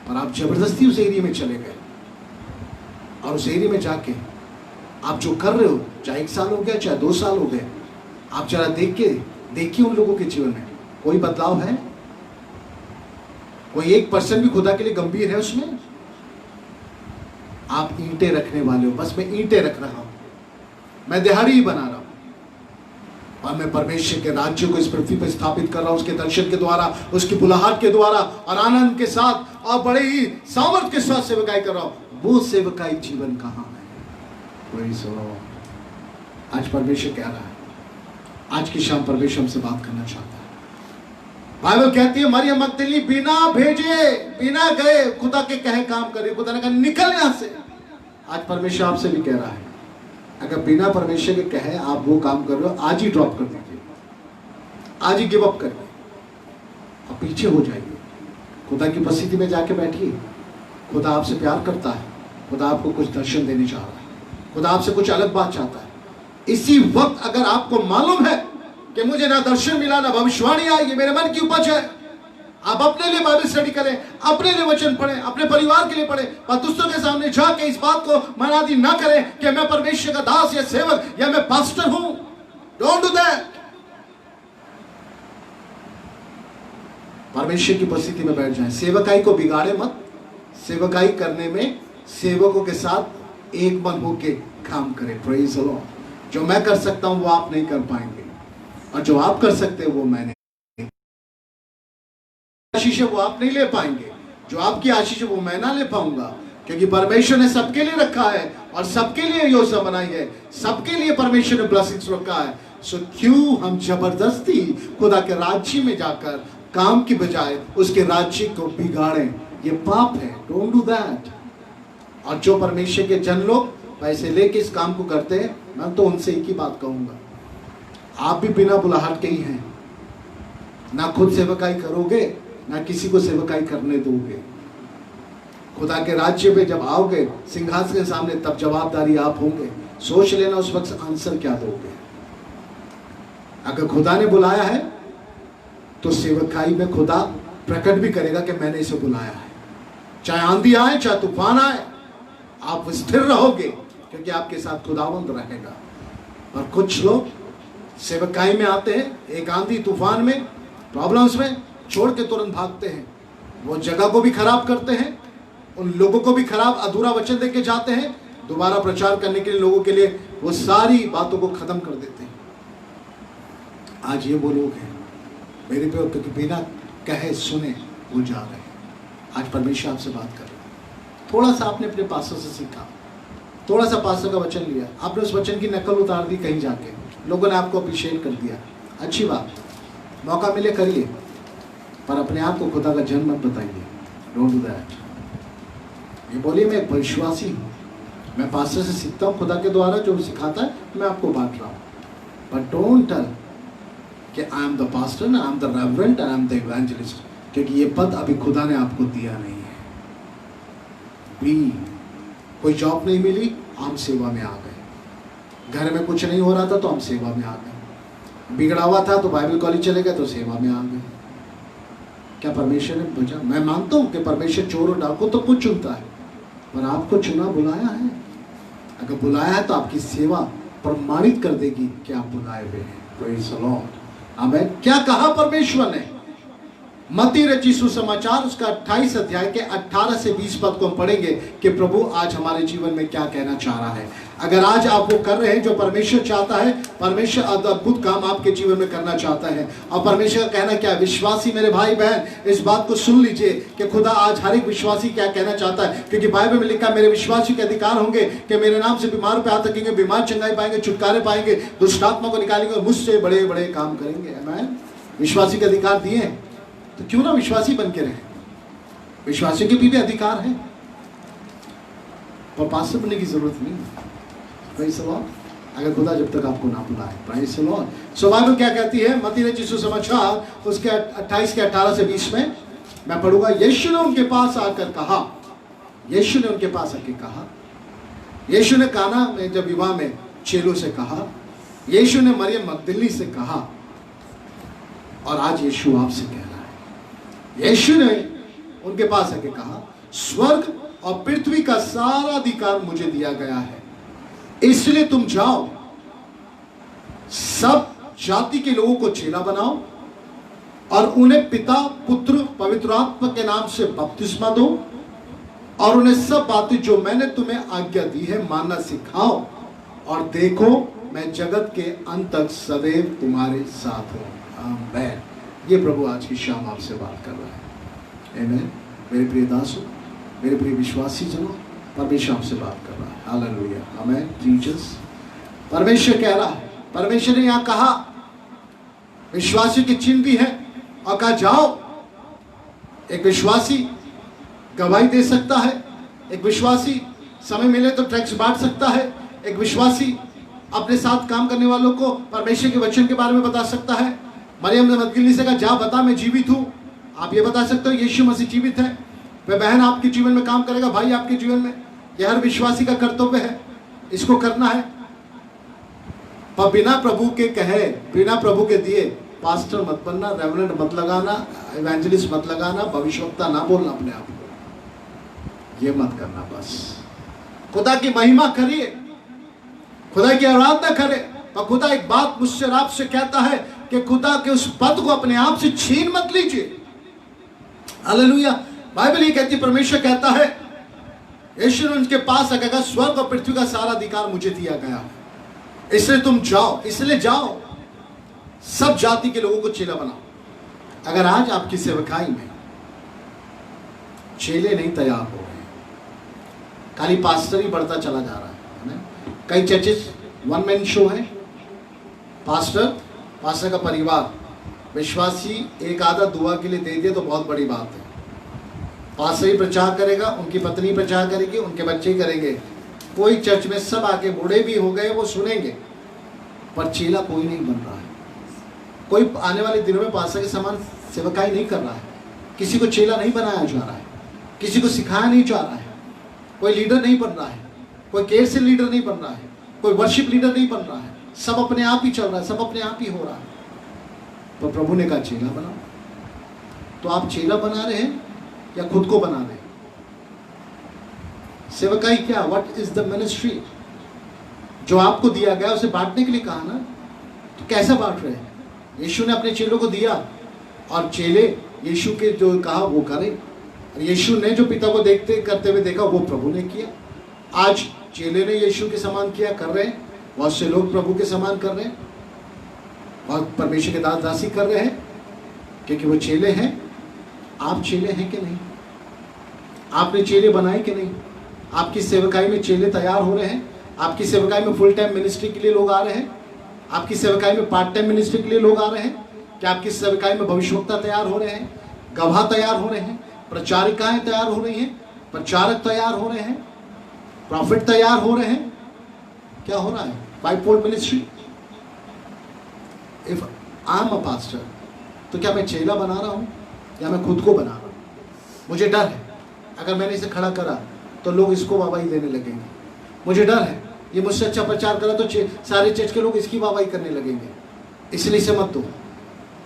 पर आप जबरदस्ती उस एरिया में चले गए और उस एरिया में जाके आप जो कर रहे हो, चाहे 1 साल हो गया चाहे 2 साल हो गए, आप जरा देखिए उन लोगों के जीवन में कोई बदलाव है? कोई 1% भी खुदा के लिए गंभीर है उसमें? आप ईंटें रखने वाले हो, बस मैं ईंटें रख रहा हूं, मैं दिहाड़ी ही बना रहा हूं और मैं परमेश्वर के राज्य को इस पृथ्वी पर स्थापित कर रहा हूं, उसके दर्शन के द्वारा, उसकी बुलाहट के द्वारा और आनंद के साथ और बड़े ही सामर्थ के साथ सेवकाई कर रहा हूं। वो सेवकाई जीवन कहां है? वही सुनो, आज परमेश्वर कह रहा है, आज की शाम परमेश्वर हमसे बात करना चाहता है। बाइबल कहती है मरियम मगदलीनी बिना भेजे, बिना गए खुदा के कहे काम करे, खुदा ने कहा निकल यहां से। आज परमेश्वर आपसे भी कह रहा है, अगर बिना परमेश्वर के कहे आप वो काम कर रहे हो, आज ही ड्रॉप कर दीजिए, आज ही गिव अप करिए, आप पीछे हो जाइए, खुदा की उपस्थिति में जाके बैठिए। खुदा आपसे प्यार करता है, खुदा आपको कुछ दर्शन देने चाह रहा है, खुदा आपसे कुछ अलग बात चाहता है। इसी वक्त अगर आपको मालूम है कि मुझे ना दर्शन मिला ना भविष्यवाणी आई, ये मेरे मन की उपज है, आप अपने लिए बाइबल स्टडी करें, अपने लिए वचन पढ़ें, अपने परिवार के लिए पढ़ें, पर दूसरों के सामने जाके इस बात को मनादी ना करें कि मैं परमेश्वर का दास या सेवक या मैं पास्टर हूं। Don't do that. परमेश्वर की उपस्थिति में बैठ जाएं, सेवकाई को बिगाड़े मत। सेवकाई करने में सेवकों के साथ एक मन होके काम करें। Praise the Lord. जो मैं कर सकता हूं वो आप नहीं कर पाएंगे, और जो आप कर सकते हैं वो मैं नहीं। आशीष वो आप नहीं ले पाएंगे, जो आपकी आशीष वो मैं ना ले पाऊंगा, क्योंकि परमेश्वर ने सबके लिए रखा है और सबके लिए योजना बनाई है, सबके लिए परमेश्वर ने ब्लेसिंग्स रखा है। सो क्यों हम जबरदस्ती खुदा के राज्य में जाकर काम की बजाय उसके राज्य को बिगाड़ें? ये पाप है। Don't do that. और जो परमेश्वर के जन लोग पैसे लेके इस काम को करते हैं, मैं तो उनसे एक ही बात कहूंगा, आप भी बिना बुलाहट के ही हैं, ना खुद सेवकाई करोगे ना किसी को सेवकाई करने दोगे। खुदा के राज्य में जब आओगे सिंहासन के सामने, तब जवाबदारी आप होंगे। सोच लेना उस वक्त आंसर क्या दोगे। अगर खुदा ने बुलाया है तो सेवकाई में खुदा प्रकट भी करेगा कि मैंने इसे बुलाया है। चाहे आंधी आए चाहे तूफान आए, आप स्थिर रहोगे क्योंकि आपके साथ खुदावंद रहेगा। और कुछ लोग सेवकाई में आते हैं, एक आंधी तूफान में, प्रॉब्लम्स में, छोड़ के तुरंत भागते हैं। वो जगह को भी खराब करते हैं, उन लोगों को भी खराब अधूरा वचन देके जाते हैं, दोबारा प्रचार करने के लिए लोगों के लिए वो सारी बातों को खत्म कर देते हैं। आज ये वो लोग हैं मेरे पे, क्योंकि बिना कहे सुने वो जा रहे हैं। आज परमेश्वर आपसे बात कर रहा है। थोड़ा सा आपने अपने पास्टर से सीखा, थोड़ा सा पास्टर का वचन लिया, आपने उस वचन की नकल उतार दी कहीं जाके, लोगों ने आपको अप्रिशिएट कर दिया, अच्छी बात, मौका मिले करिए, पर अपने आप को खुदा का जन मत बताइए। Don't do that. ये बोलिए मैं एक विश्वासी हूँ, मैं पास्टर से सीखता हूँ, खुदा के द्वारा जो सिखाता है मैं आपको बांट रहा हूँ। बट डोंट टेल कि I am the pastor, I am the reverend, I am the evangelist, क्योंकि ये पद अभी खुदा ने आपको दिया नहीं है। भी कोई जॉब नहीं मिली, हम सेवा में आ गए। घर में कुछ नहीं हो रहा था तो हम सेवा में आ गए। बिगड़ा हुआ था तो बाइबल कॉलेज चले गए तो सेवा में आ गए। क्या परमेश्वर ने बचा? मैं मानता हूँ कि परमेश्वर चोर और डाकू तो कुछ चुनता है, पर आपको चुना बुलाया है। अगर बुलाया है तो आपकी सेवा प्रमाणित कर देगी कि आप बुलाए हुए हैं। Praise the Lord. आमीन। क्या कहा परमेश्वर ने? मत्ती रची सुसमाचार उसका 28 अध्याय के 18 से 20 पद को हम पढ़ेंगे कि प्रभु आज हमारे जीवन में क्या कहना चाह रहा है। अगर आज आप वो कर रहे हैं जो परमेश्वर चाहता है, परमेश्वर अद्भुत काम आपके जीवन में करना चाहता है। और परमेश्वर का कहना क्या है? विश्वासी मेरे भाई बहन इस बात को सुन लीजिए कि खुदा आज हर एक विश्वासी क्या कहना चाहता है, क्योंकि बाइबल में लिखा मेरे विश्वासी के अधिकार होंगे कि मेरे नाम से बीमार पे हाथ रखेंगे, बीमार चंगाई पाएंगे, छुटकारे पाएंगे, दुष्टात्मा को निकालेंगे और मुझसे बड़े बड़े काम करेंगे। आमीन। विश्वासी के अधिकार दिए, तो क्यों ना विश्वासी बन के रहे। विश्वासियों के भी अधिकार है, पर पास्टर बनने की जरूरत नहीं है। Praise the Lord. अगर खुदा जब तक आपको ना बुलाए। Praise the Lord. So Bible क्या कहती है? मत्ती रची सुसमाचार उसके 28 के 18 से 20 में मैं पढ़ूंगा। यीशु ने उनके पास आकर कहा, यीशु ने उनके पास आकर कहा, यीशु ने काना में जब विवाह में चेलों से कहा, यीशु ने मरियम मगदली से कहा, और आज यीशु आपसे कह रहा है। यीशु ने उनके पास आके कहा, स्वर्ग और पृथ्वी का सारा अधिकार मुझे दिया गया है, इसलिए तुम जाओ, सब जाति के लोगों को चेला बनाओ और उन्हें पिता, पुत्र, पवित्र आत्मा के नाम से बपतिस्मा दो और उन्हें सब बातें जो मैंने तुम्हें आज्ञा दी है मानना सिखाओ, और देखो मैं जगत के अंत तक सदैव तुम्हारे साथ हूं। आमीन। ये प्रभु आज की शाम आपसे बात कर रहा है। आमीन। मेरे प्रिय दासों, मेरे प्रिय विश्वासी जनों, परमेश्वर आपसे बात कर रहा है। हालेलुया। आमीन। जीसस, परमेश्वर कह रहा है, परमेश्वर ने यहां कहा, विश्वासी की चिन्ह भी है और कहा जाओ। एक विश्वासी गवाही दे सकता है, एक विश्वासी समय मिले तो टैक्स बांट सकता है, एक विश्वासी अपने साथ काम करने वालों को परमेश्वर के वचन के बारे में बता सकता है। मरियम ने मगदली से कहा, जा बता मैं जीवित हूं। आप ये बता सकते हो यीशु मसीह जीवित है। वह बहन आपके जीवन में काम करेगा, भाई आपके जीवन में। यह हर विश्वासी का कर्तव्य है, इसको करना है। पर बिना प्रभु के कहे, बिना प्रभु के दिए पास्टर मत बनना, रेवरेंड मत लगाना, इवेंजलिस्ट मत लगाना, भविष्यवक्ता ना बोलना अपने आप को। ये मत करना। बस खुदा की महिमा करिए, खुदा की आराधना करें। पर खुदा एक बात मुझसे और आपसे कहता है कि खुदा के उस पद को अपने आप से छीन मत लीजिए। हालेलुया। बाइबल ये कहती है, परमेश्वर कहता है, यीशु ने उनके पास आकर, स्वर्ग और पृथ्वी का सारा अधिकार मुझे दिया गया है, इसलिए तुम जाओ, इसलिए जाओ, सब जाति के लोगों को चेला बनाओ। अगर आज आपकी सेवकाई में चेले नहीं तैयार हो रहे, खाली पास्टर ही बढ़ता चला जा रहा है ना। कई चर्चेस वन मैन शो है, पास्टर का परिवार, विश्वासी एक आधा दुआ के लिए दे दिया तो बहुत बड़ी बात है। पास्टर ही प्रचार करेगा, उनकी पत्नी प्रचार करेगी, उनके बच्चे करेंगे। कोई चर्च में सब आके बूढ़े भी हो गए, वो सुनेंगे, पर चेला कोई नहीं बन रहा है। कोई आने वाले दिनों में पास्टर के समान सेवकाई नहीं कर रहा है। किसी को चेला नहीं बनाया जा रहा है, किसी को सिखाया नहीं जा रहा है, कोई लीडर नहीं बन रहा है, कोई केयर से लीडर नहीं बन रहा है, कोई वर्शिप लीडर नहीं बन रहा है। सब अपने आप ही चल रहा है, सब अपने आप ही हो रहा है। तो प्रभु ने कहा चेला बनाओ। तो आप चेला बना रहे हैं या खुद को बना रहे हैं? सेवकाई क्या, व्हाट इज द मिनिस्ट्री? जो आपको दिया गया उसे बांटने के लिए कहा ना, तो कैसा बांट रहे हैं? यीशु ने अपने चेलों को दिया और चेले यीशु के जो कहा वो करें। यीशु ने जो पिता को देखते करते हुए देखा वो प्रभु ने किया। आज चेले ने यीशु के समान किया, कर रहे हैं। बहुत से लोग प्रभु के समान कर रहे हैं और परमेश्वर के दास दासी कर रहे हैं, क्योंकि वो चेले हैं। आप चेले हैं कि नहीं? आपने चेले बनाए कि नहीं? आपकी सेवकाई में चेले तैयार हो रहे हैं? आपकी सेवकाई में फुल टाइम मिनिस्ट्री के लिए लोग आ रहे हैं? आपकी सेवकाई में पार्ट टाइम मिनिस्ट्री के लिए लोग आ रहे हैं? क्या आपकी सेवकाई में भविष्यवक्ता तैयार हो रहे हैं, गवाह तैयार हो रहे हैं, प्रचारिकाएं तैयार हो रही हैं, प्रचारक तैयार हो रहे हैं, प्रॉफिट तैयार हो रहे हैं? क्या हो रहा है? Five fold ministry. If I am a pastor, तो क्या मैं चेला बना रहा हूं या मैं खुद को बना रहा हूं? मुझे डर है अगर मैंने इसे खड़ा करा तो लोग इसको वाहवाही देने लगेंगे। मुझे डर है ये मुझसे अच्छा प्रचार करा तो सारे चर्च के लोग इसकी वाहवाही करने लगेंगे। इसलिए इसे मत दो,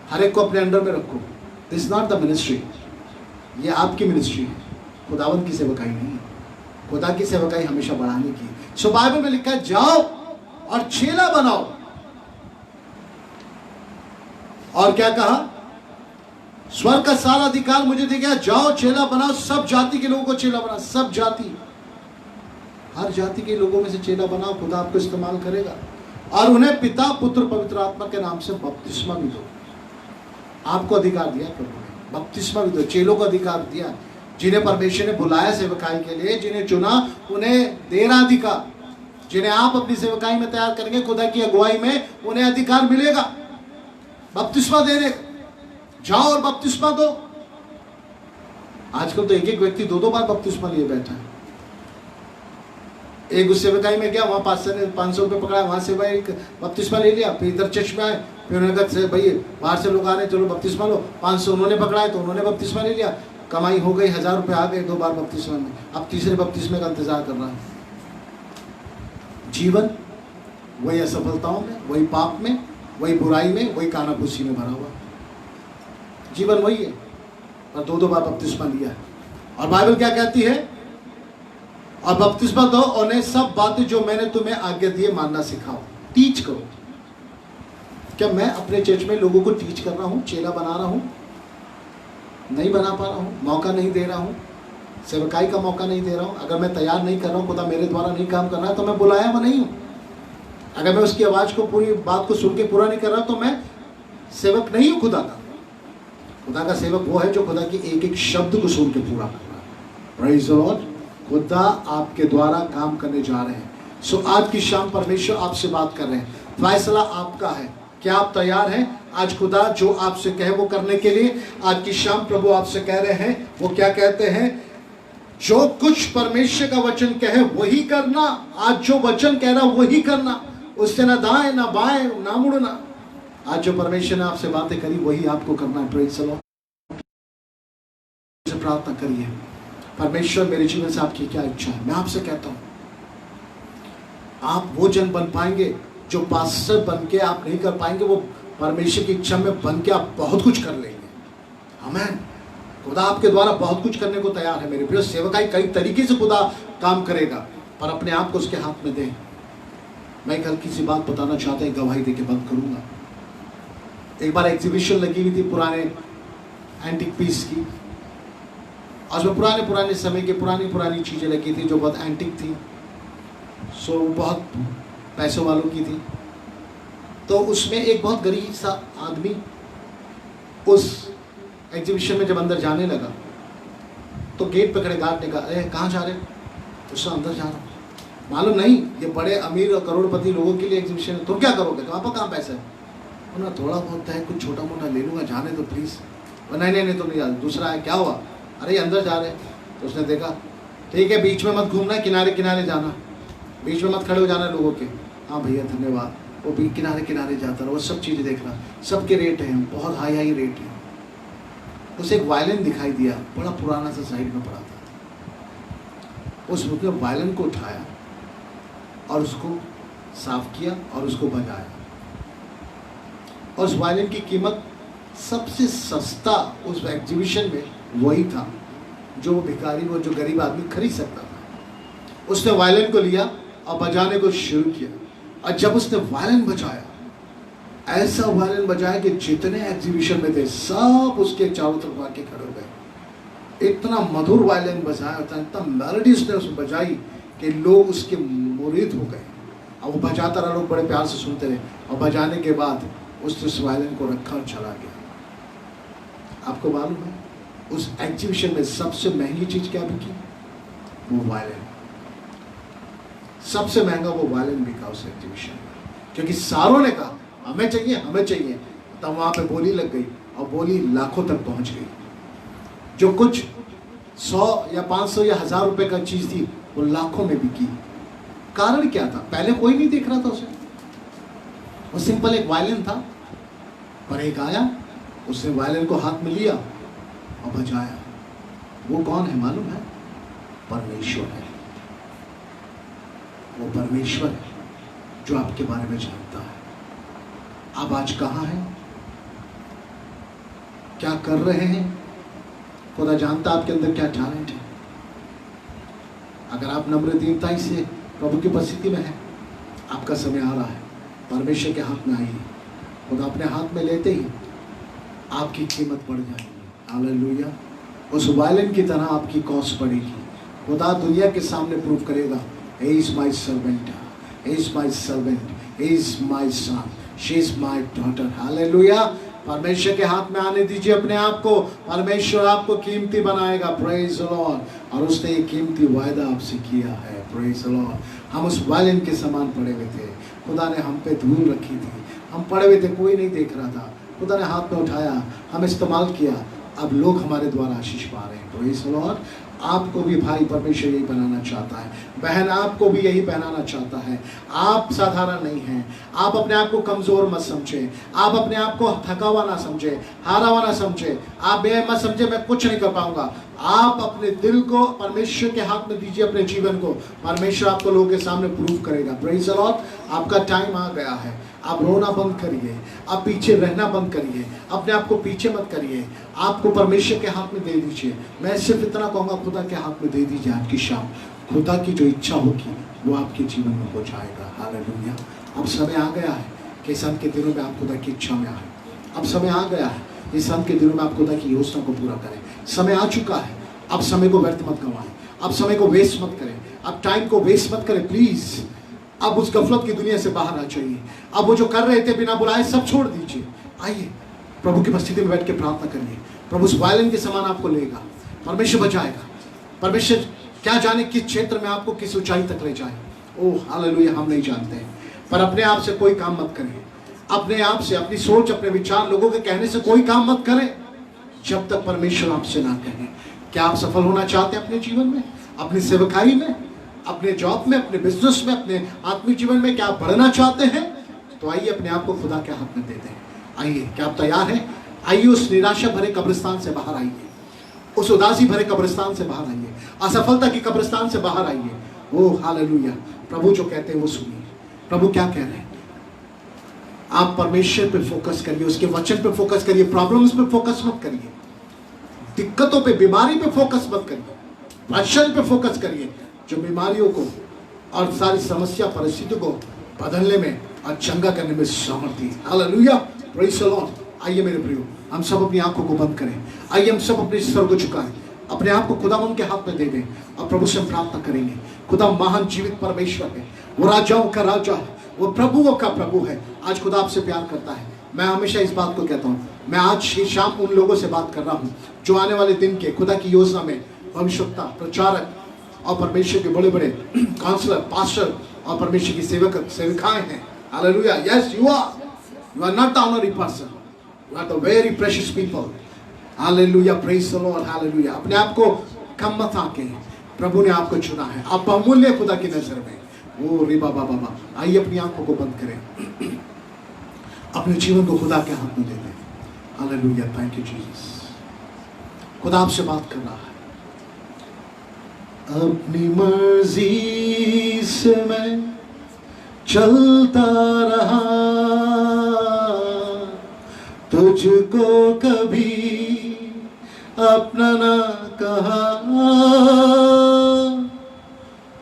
हर एक को अपने अंडर में रखो। This is not the ministry. ये आपकी मिनिस्ट्री है, खुदावंत की सेवकाई नहीं है। खुदा की सेवकाई हमेशा बढ़ाने की। सो बाइबल में लिखा है जाओ और चेला बनाओ। और क्या कहा? स्वर्ग का सारा अधिकार मुझे दिया गया, जाओ चेला बनाओ, सब जाति के लोगों को चेला बनाओ। सब जाति, हर जाति के लोगों में से चेला बनाओ, खुदा आपको इस्तेमाल करेगा। और उन्हें पिता, पुत्र, पवित्र आत्मा के नाम से बपतिस्मा भी दो। आपको अधिकार दिया प्रभु ने, बपतिस्मा भी दो। चेलों को अधिकार दिया, जिन्हें परमेश्वर ने बुलाया सेवकाई के लिए, जिन्हें चुना उन्हें दे रहा अधिकार। जिन्हें आप अपनी सेवकाई में तैयार करेंगे खुदा की अगुवाई में, उन्हें अधिकार मिलेगा बपतिस्मा देने। जाओ और बपतिस्मा दो। आजकल तो एक एक व्यक्ति दो दो बार बपतिस्मा लिए बैठा है। एक उस सेवकाई में गया, वहां पास्टर ने 500 रुपये पकड़ा, वहां से भाई बपतिस्मा ले लिया। फिर इधर चर्च में आए, फिर उन्होंने कहा भाई बाहर से लोग आ रहे हैं, चलो बपतिस्मा लो। 500 उन्होंने पकड़ाए तो उन्होंने बपतिस्मा ले लिया। कमाई हो गई, 1000 रुपये आ गए 2 बार बपतिस्मा में। अब तीसरे बपतिस्मे का इंतजार कर रहा है। जीवन वही असफलताओं में, वही पाप में, वही बुराई में, वही कानाफूसी में भरा हुआ। जीवन वही है, पर दो बार बपतिस्मा लिया है। और बाइबल क्या कहती है? और बपतिस्मा दो और उन्हें सब बातें जो मैंने तुम्हें आज्ञा दी मानना सिखाओ, टीच करो। क्या मैं अपने चर्च में लोगों को टीच कर रहा हूं, चेला बना रहा हूं? नहीं बना पा रहा हूं, मौका नहीं दे रहा हूं, सेवकाई का मौका नहीं दे रहा हूं। अगर मैं तैयार नहीं कर रहा हूं, खुदा मेरे द्वारा नहीं काम कर रहा है, तो मैं बुलाया हुआ नहीं हूं। अगर मैं उसकी आवाज को, पूरी बात को सुन के पूरा नहीं कर रहा, तो मैं सेवक नहीं हूं खुदा का। खुदा का सेवक वो है जो खुदा की एक एक शब्द को सुन के पूरा कर रहा है। Praise the Lord. खुदा आपके द्वारा काम करने जा रहे हैं। सो आज की शाम परमेश्वर आपसे बात कर रहे हैं, फैसला आपका है। क्या आप तैयार हैं? आज खुदा जो आपसे कहे वो करने के लिए आज की शाम प्रभु आपसे कह रहे हैं। वो क्या कहते हैं? जो कुछ परमेश्वर का वचन कहे वही करना। आज जो वचन कह रहा वही करना, उससे ना दाएं ना बाएं ना मुड़ना। आज जो परमेश्वर ने आपसे बातें करी वही आपको करना है। Praise the Lord. प्रार्थना करिए, परमेश्वर मेरे जीवन से आपकी क्या इच्छा है? मैं आपसे कहता हूं, आप वो जन बन पाएंगे जो पास्टर बन के आप नहीं कर पाएंगे, वो परमेश्वर की इच्छा में बन के आप बहुत कुछ कर लेंगे। आमीन। खुदा आपके द्वारा बहुत कुछ करने को तैयार है मेरे प्रिय। सेवकाई कई तरीके से खुदा काम करेगा, पर अपने आप को उसके हाथ में दें। मैं कल किसी बात बताना चाहता हूं, गवाही देके बंद करूंगा। एक बार एग्जीबिशन लगी हुई थी पुराने एंटिक पीस की, और उसमें पुराने समय की पुरानी चीजें लगी थी जो बहुत एंटिक थी। सो बहुत पैसों वालों की थी। तो उसमें एक बहुत गरीब सा आदमी उस एग्जीबिशन में जब अंदर जाने लगा, तो गेट पे खड़े गार्ड ने कहा, अरे कहाँ जा रहे हो? उससे अंदर जा रहा हूँ। मालूम नहीं ये बड़े अमीर और करोड़पति लोगों के लिए एग्जीबिशन है। तो क्या करोगे? तो आपका कहाँ पैसा है? ना थोड़ा बहुत है, कुछ छोटा मोटा ले लूँगा, जाने दो प्लीज़। नहीं तो नहीं। दूसरा है, क्या हुआ? अरे अंदर जा रहे। तो उसने देखा, ठीक है बीच में मत घूमना, किनारे किनारे जाना, बीच में मत खड़े हो जाना लोगों के। हाँ भैया धन्यवाद। वो भी किनारे किनारे जाता रहा, वो सब चीज़ें देख रहा। सबके रेट हैं, बहुत हाई रेट हैं। उसे एक वायलिन दिखाई दिया, बड़ा पुराना सा, साइड में पड़ा था। उस वायलिन को उठाया और उसको साफ किया और उसको बजाया। और उस वायलिन की कीमत सबसे सस्ता उस एग्जीबिशन में वही था जो भिखारी, वो जो गरीब आदमी खरीद सकता था। उसने वायलिन को लिया और बजाने को शुरू किया। और जब उसने वायलिन बजाया, ऐसा वायलिन बजाया कि जितने एग्जीबिशन में थे सब उसके चारों तरफ आके खड़े हो गए। इतना मधुर वायलिन बजाया था, इतना मेलोडी उसने उसमें बजाई कि लोग उसके मुरीद हो गए। और वो बजाता रहा, लोग बड़े प्यार से सुनते रहे। और बजाने के बाद उसने उस वायलिन को रखा और चला गया। आपको मालूम है उस एग्जीबिशन में सबसे महंगी चीज क्या बिकी? वो वायलिन। सबसे महंगा वो वायलिन बिका उस एग्जीबिशन में, क्योंकि सारों ने कहा हमें चाहिए, हमें चाहिए। तब वहां पे बोली लग गई और बोली लाखों तक पहुंच गई। जो कुछ 100 या 500 या 1000 रुपए का चीज थी वो लाखों में बिकी। कारण क्या था? पहले कोई नहीं देख रहा था उसे। वो सिंपल एक वायलिन था, पर एक आया, उसने वायलिन को हाथ में लिया और बजाया। वो कौन है मालूम है? परमेश्वर है। वो परमेश्वर है जो आपके बारे में जानता है। आप आज कहाँ हैं, क्या कर रहे हैं? खुदा जानता आपके अंदर क्या टैलेंट है। अगर आप नम्र दीनताई से प्रभु की उपस्थिति में हैं, आपका समय आ रहा है, परमेश्वर के हाथ में आइए। खुदा अपने हाथ में लेते ही आपकी कीमत बढ़ जाएगी। हालेलुया। उस वायलिन की तरह आपकी कॉस्ट बढ़ेगी। खुदा दुनिया के सामने प्रूव करेगा, he is my servant, he is my servant, he is my son, she is my daughter। Hallelujah. परमेश्वर के हाथ में आने दीजिए अपने आप को। परमेश्वर आपको कीमती बनाएगा। Praise the Lord. और उसने एक कीमती वायदा आपसे किया है। Praise the Lord. हम उस वायलिन के समान पड़े हुए थे, खुदा ने हम पे धूल रखी थी, हम पड़े हुए थे, कोई नहीं देख रहा था। खुदा ने हाथ में उठाया, हम इस्तेमाल किया, अब लोग हमारे द्वारा आशीष पा रहे हैं। Praise the Lord. आपको भी भाई परमेश्वर यही बनाना चाहता है, बहन आपको भी यही बनाना चाहता है। आप साधारण नहीं हैं, आप अपने आप को कमजोर मत समझे, आप अपने आप को थका हुआ ना समझे, हारा हुआ ना समझे, आप ये मत समझे मैं कुछ नहीं कर पाऊंगा। आप अपने दिल को परमेश्वर के हाथ में दीजिए, अपने जीवन को, परमेश्वर आपको लोगों के सामने प्रूव करेगा। प्रेज़ द लॉर्ड, आपका टाइम आ गया है। आप रोना बंद करिए, आप पीछे रहना बंद करिए, अपने आप को पीछे मत करिए, आपको परमेश्वर के हाथ में दे दीजिए। मैं सिर्फ इतना कहूँगा, खुदा के हाथ में दे दीजिए आज की शाम। खुदा की जो इच्छा होगी वो आपके जीवन में हो जाएगा। हालेलुया। अब समय आ गया है कि इस अंत के दिनों में आप खुदा की इच्छा में आए। अब समय आ गया है इस अंत के दिनों में आप खुदा की योजना को पूरा करें। समय आ चुका है, अब समय को व्यर्थ मत गंवाएं, अब समय को वेस्ट मत करें, अब टाइम को वेस्ट मत करें प्लीज। अब उस गफलत की दुनिया से बाहर आ जाइए। अब वो जो कर रहे थे बिना बुलाए सब छोड़ दीजिए। आइए प्रभु की उपस्थिति में बैठ के प्रार्थना करिए। प्रभु उस वायलिन के समान आपको लेगा, परमेश्वर बचाएगा। परमेश्वर क्या जाने किस क्षेत्र में आपको किस ऊंचाई तक ले जाए। ओह हालेलुया, हम नहीं जानते हैं। पर अपने आप से कोई काम मत करिए, अपने आप से, अपनी सोच, अपने विचार, लोगों के कहने से कोई काम मत करें जब तक परमेश्वर आपसे ना कहे। क्या आप सफल होना चाहते हैं अपने जीवन में, अपनी सेवकाई में, अपने जॉब में, अपने बिजनेस में, अपने आत्मिक जीवन में? क्या आप बढ़ना चाहते हैं? तो आइए अपने आप को खुदा के हाथ में दे दें। आइए, क्या आप तैयार हैं? आइए उस निराशा भरे कब्रिस्तान से बाहर आइए, उस उदासी भरे कब्रिस्तान से बाहर आइए, असफलता की कब्रिस्तान से बाहर आइए। Oh hallelujah. प्रभु जो कहते हैं वो सुनिए। प्रभु क्या कह रहे हैं? आप परमेश्वर पे फोकस करिए, उसके वचन पे फोकस करिए, प्रॉब्लम्स पे फोकस मत करिए, दिक्कतों पे, बीमारी पे फोकस मत करिए, वचन पे फोकस करिए जो बीमारियों को और सारी समस्या परिस्थितियों को बदलने में और चंगा करने में सामर्थ्य। Hallelujah, praise the Lord. आइए मेरे प्रियो, हम सब अपनी आंखों को बंद करें। आइए हम सब अपने सर को झुकाएं, अपने आप को खुदावंद के हाथ में दे दें और प्रभु से हम प्रार्थना करेंगे। खुदा महान जीवित परमेश्वर है, वो राजाओं का राजा है, वो प्रभुओं का प्रभु है। आज खुदा आपसे प्यार करता है। मैं हमेशा इस बात को कहता हूँ, मैं आज ही शाम उन लोगों से बात कर रहा हूँ जो आने वाले दिन के खुदा की योजना में भविष्यवक्ता, प्रचारक और परमेश्वर के बड़े बड़े काउंसलर, पास्टर और परमेश्वर की सेविकाएं हैं। Hallelujah. Yes, you are not the ordinary person, you are the very precious people. Hallelujah, praise the Lord. Hallelujah. अपने आप को कम मत आके, प्रभु ने आपको चुना है, आप अमूल्य खुदा की नजर में। ओ रे बाबा बाबा, आइए अपनी आंखों को बंद करें, अपने जीवन को खुदा के हाथ में दे दें। Hallelujah, thank you Jesus. खुदा आपसे बात कर रहा है। अपनी मर्जी से मैं चलता रहा, तुझको कभी अपना ना कहा,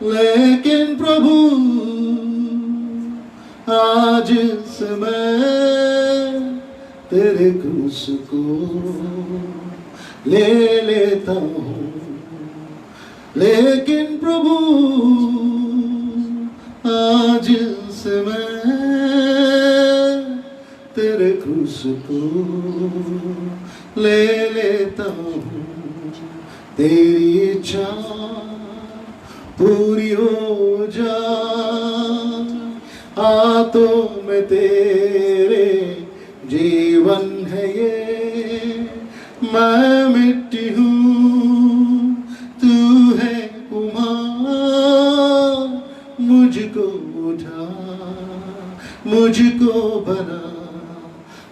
लेकिन प्रभु आज से मैं तेरे क्रूस को ले लेता हूँ, लेकिन प्रभु आज से मैं तेरे क्रूस को ले लेता हूँ। तेरी इच्छा पूरी हो जा, हाथों में तेरे जीवन है ये। मैं मिट्टी हूँ, तू है कुम्हार, मुझको उठा, मुझको बना।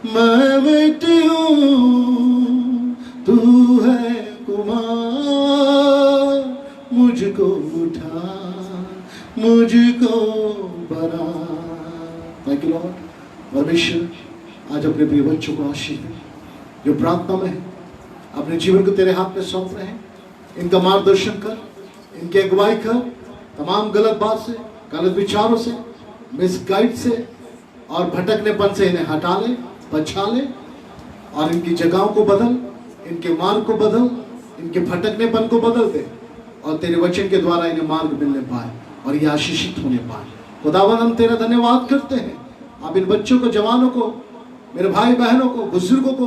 मैं मिट्टी हूँ, तू है कुम्हार, मुझको उठा, मुझको बना। Thank you Lord. परमेश्वर आज अपने प्रिय बच्चों को आशीष दे जो प्रार्थना में अपने जीवन को तेरे हाथ में सौंप रहे हैं। इनका मार्गदर्शन कर, इनकी अगुवाई कर, तमाम गलत बात से, गलत विचारों से, मिसगाइड से और भटकनेपन से इन्हें हटा ले, बचा ले और इनकी जगहों को बदल, इनके मार्ग को बदल, इनके भटकनेपन को बदल दे और तेरे वचन के द्वारा इन्हें मार्ग मिलने पाए और ये आशीषित होने पाए। खुदावन हम तेरा धन्यवाद करते हैं। आप इन बच्चों को, जवानों को, मेरे भाई बहनों को, बुजुर्गों को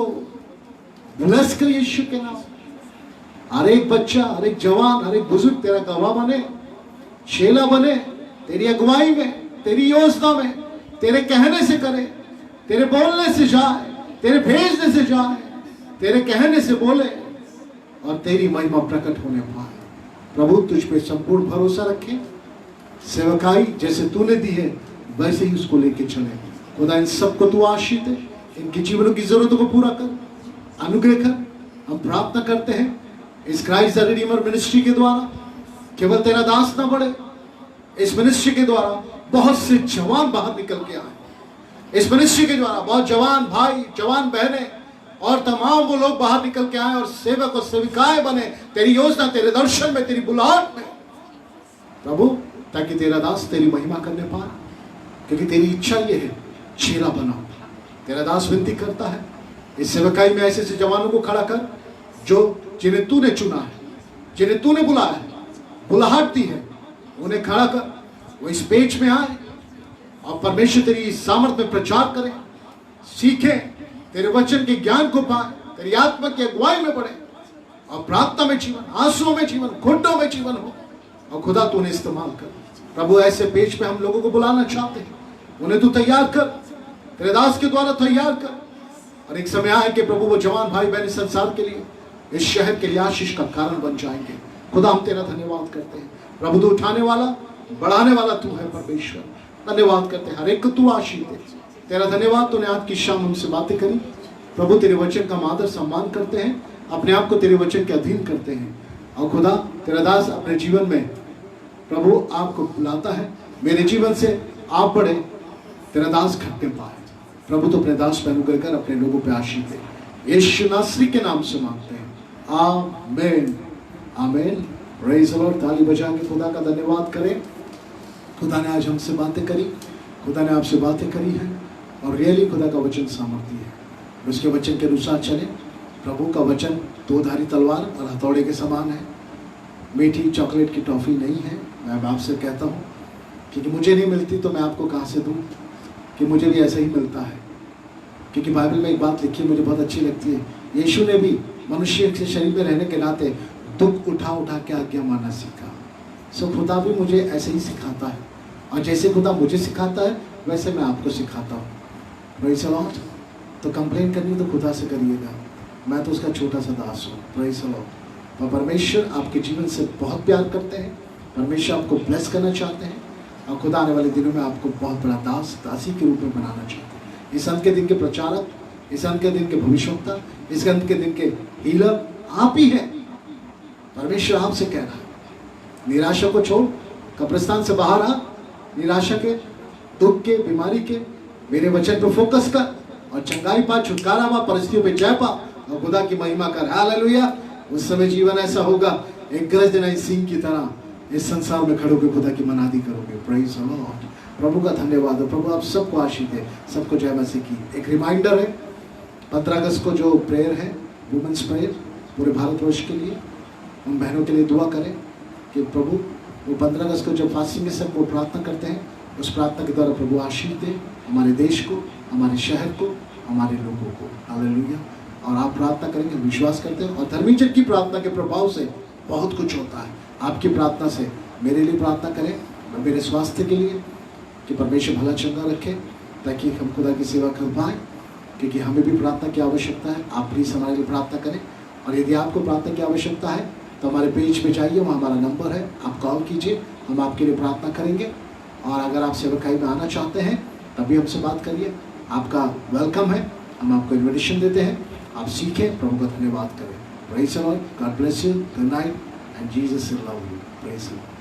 ब्लेस कर यीशु के नाम। हर एक बच्चा, हर एक जवान, हर एक बुजुर्ग तेरा गवाह बने, चेला बने, तेरी अगुवाई में, तेरी योजना में, तेरे कहने से करे, तेरे बोलने से जाए, तेरे भेजने से जाए, तेरे कहने से बोले और तेरी महिमा प्रकट होने पाए। प्रभु तुझ पे संपूर्ण भरोसा रखें, सेवकाई जैसे तूने दी है वैसे ही उसको लेके चले। खुदा इन सबको तू आशीष दे, इनकी जीवनों की जरूरतों को पूरा कर, अनुग्रह कर। हम प्रार्थना करते हैं इस क्राइस्ट द रिडीमर मिनिस्ट्री के द्वारा केवल तेरा दास ना बढ़े, इस मिनिस्ट्री के द्वारा बहुत से जवान बाहर निकल के आए, इस मिनिस्ट्री के द्वारा बहुत जवान भाई जवान बहनें और तमाम वो लोग बाहर निकल के आए और सेवक और सेविकाएं बने तेरी योजना, तेरे दर्शन में, तेरी बुलाहट में प्रभु, ताकि तेरा दास तेरी महिमा करने पाए, क्योंकि तेरी इच्छा ये है चेला बनाओ। तेरा दास विनती करता है इस सेवकाई में ऐसे ऐसे जवानों को खड़ा कर जो जिन्हें तूने चुना है, जिन्हें तूने बुलाया है, बुलाहट दी है, उन्हें खड़ा कर, वो इस पेज में आए और परमेश्वर तेरी सामर्थ में प्रचार करें, सीखें, तेरे वचन के ज्ञान को पाए, तेरी आत्मा की अगुवाई में बढ़े और प्रार्थना में जीवन, आंसुओं में जीवन, घुटनों में जीवन हो। और खुदा तूने इस्तेमाल कर प्रभु, ऐसे पेज पे हम लोगों को बुलाना चाहते हैं, उन्हें तू तैयार कर, तेरे दास के द्वारा तैयार कर। और एक समय आए कि प्रभु वो जवान भाई बहन संसार के लिए, इस शहर के लिए आशीष का कारण बन जाएंगे। खुदा हम तेरा धन्यवाद करते हैं प्रभु, तू उठाने वाला बढ़ाने वाला तू है परमेश्वर, धन्यवाद करते हैं, हर एक को तू आशीष दे। तेरा धन्यवाद, तूने आज की शाम हमसे बातें करी प्रभु, तेरे वचन का हम आदर सम्मान करते हैं, अपने आप को तेरे वचन के अधीन करते हैं। और खुदा तेरा दास अपने जीवन में प्रभु आपको बुलाता है, मेरे जीवन से आप बढ़े, तेरा दास घटने पाए प्रभु, तो अपने दास पर अनुग्रह कर, अपने लोगों पे आशीष दे। यीशु नासरी के नाम से मांगते हैं, आमीन आमीन। Praise the Lord. ताली बजा के खुदा का धन्यवाद करें। खुदा ने आज हमसे बातें करी, खुदा ने आपसे बातें करी है और रियली खुदा का वचन सामर्थ्य है, उसके वचन के अनुसार चले। प्रभु का वचन दोधारी तलवार और हथौड़े के समान है, मीठी चॉकलेट की टॉफ़ी नहीं है। मैं आपसे कहता हूँ क्योंकि मुझे नहीं मिलती तो मैं आपको कहाँ से दूँ, कि मुझे भी ऐसा ही मिलता है। क्योंकि बाइबल में एक बात लिखी है मुझे बहुत अच्छी लगती है, यीशु ने भी मनुष्य के शरीर में रहने के नाते दुख उठा उठा के आज्ञा मानना सीखा। सो खुदा भी मुझे ऐसे ही सिखाता है, और जैसे खुदा मुझे सिखाता है वैसे मैं आपको सिखाता हूँ। Praise the Lord. तो कंप्लेन करनी तो खुदा से करिएगा, मैं तो उसका छोटा सा दास हूँ। Praise the Lord. और परमेश्वर आपके जीवन से बहुत प्यार करते हैं, परमेश्वर आपको ब्लेस करना चाहते हैं, और खुदा आने वाले दिनों में आपको बहुत बड़ा दास दासी के रूप में बनाना चाहते हैं। इस अंत के दिन के प्रचारक, इस अंत के दिन के भविष्यवक्ता, इस अंत के दिन के हीलर आप ही हैं। परमेश्वर आपसे कह रहा है, निराशा को छोड़, कब्रिस्तान से बाहर आ, निराशा के, दुख के, बीमारी के, मेरे वचन पर फोकस कर और चंगाई पा, छुटकारा पा, परिस्थितियों पे जय पा और खुदा की महिमा कर। हालेलुया। उस समय जीवन ऐसा होगा, एक गरज देना सिंह की तरह इस संसार में खड़े होकर खुदा की मनादी करोगे। Praise the Lord. प्रभु का धन्यवाद हो। प्रभु आप सबको आशीष दे, सबको जय मसीह की। एक रिमाइंडर है, 15 अगस्त को जो प्रेयर है, वुमेन्स प्रेयर, पूरे भारतवर्ष के लिए, उन बहनों के लिए दुआ करें कि प्रभु वो 15 अगस्त को जो फास्टिंग के सब वो प्रार्थना करते हैं, उस प्रार्थना के द्वारा प्रभु आशीष दे हमारे देश को, हमारे शहर को, हमारे लोगों को। हालेलुया। और आप प्रार्थना करेंगे, विश्वास करते हैं, और धर्मीजन की प्रार्थना के प्रभाव से बहुत कुछ होता है। आपकी प्रार्थना से मेरे लिए प्रार्थना करें और मेरे स्वास्थ्य के लिए, कि परमेश्वर भला चंगा रखे, ताकि हम खुदा की सेवा कर पाएँ, क्योंकि हमें भी प्रार्थना की आवश्यकता है। आप प्लीज़ हमारे लिए प्रार्थना करें, और यदि आपको प्रार्थना की आवश्यकता है तो हमारे पेज पे जाइए, वहाँ हमारा नंबर है, आप कॉल कीजिए, हम आपके लिए प्रार्थना करेंगे। और अगर आप सेवकाई में आना चाहते हैं तभी हमसे बात करिए, आपका वेलकम है, हम आपको इन्विटेशन देते हैं, आप सीखें, प्रभु का धन्यवाद करें। Praise the Lord. God bless you. Good night and Jesus love you. Praise the Lord.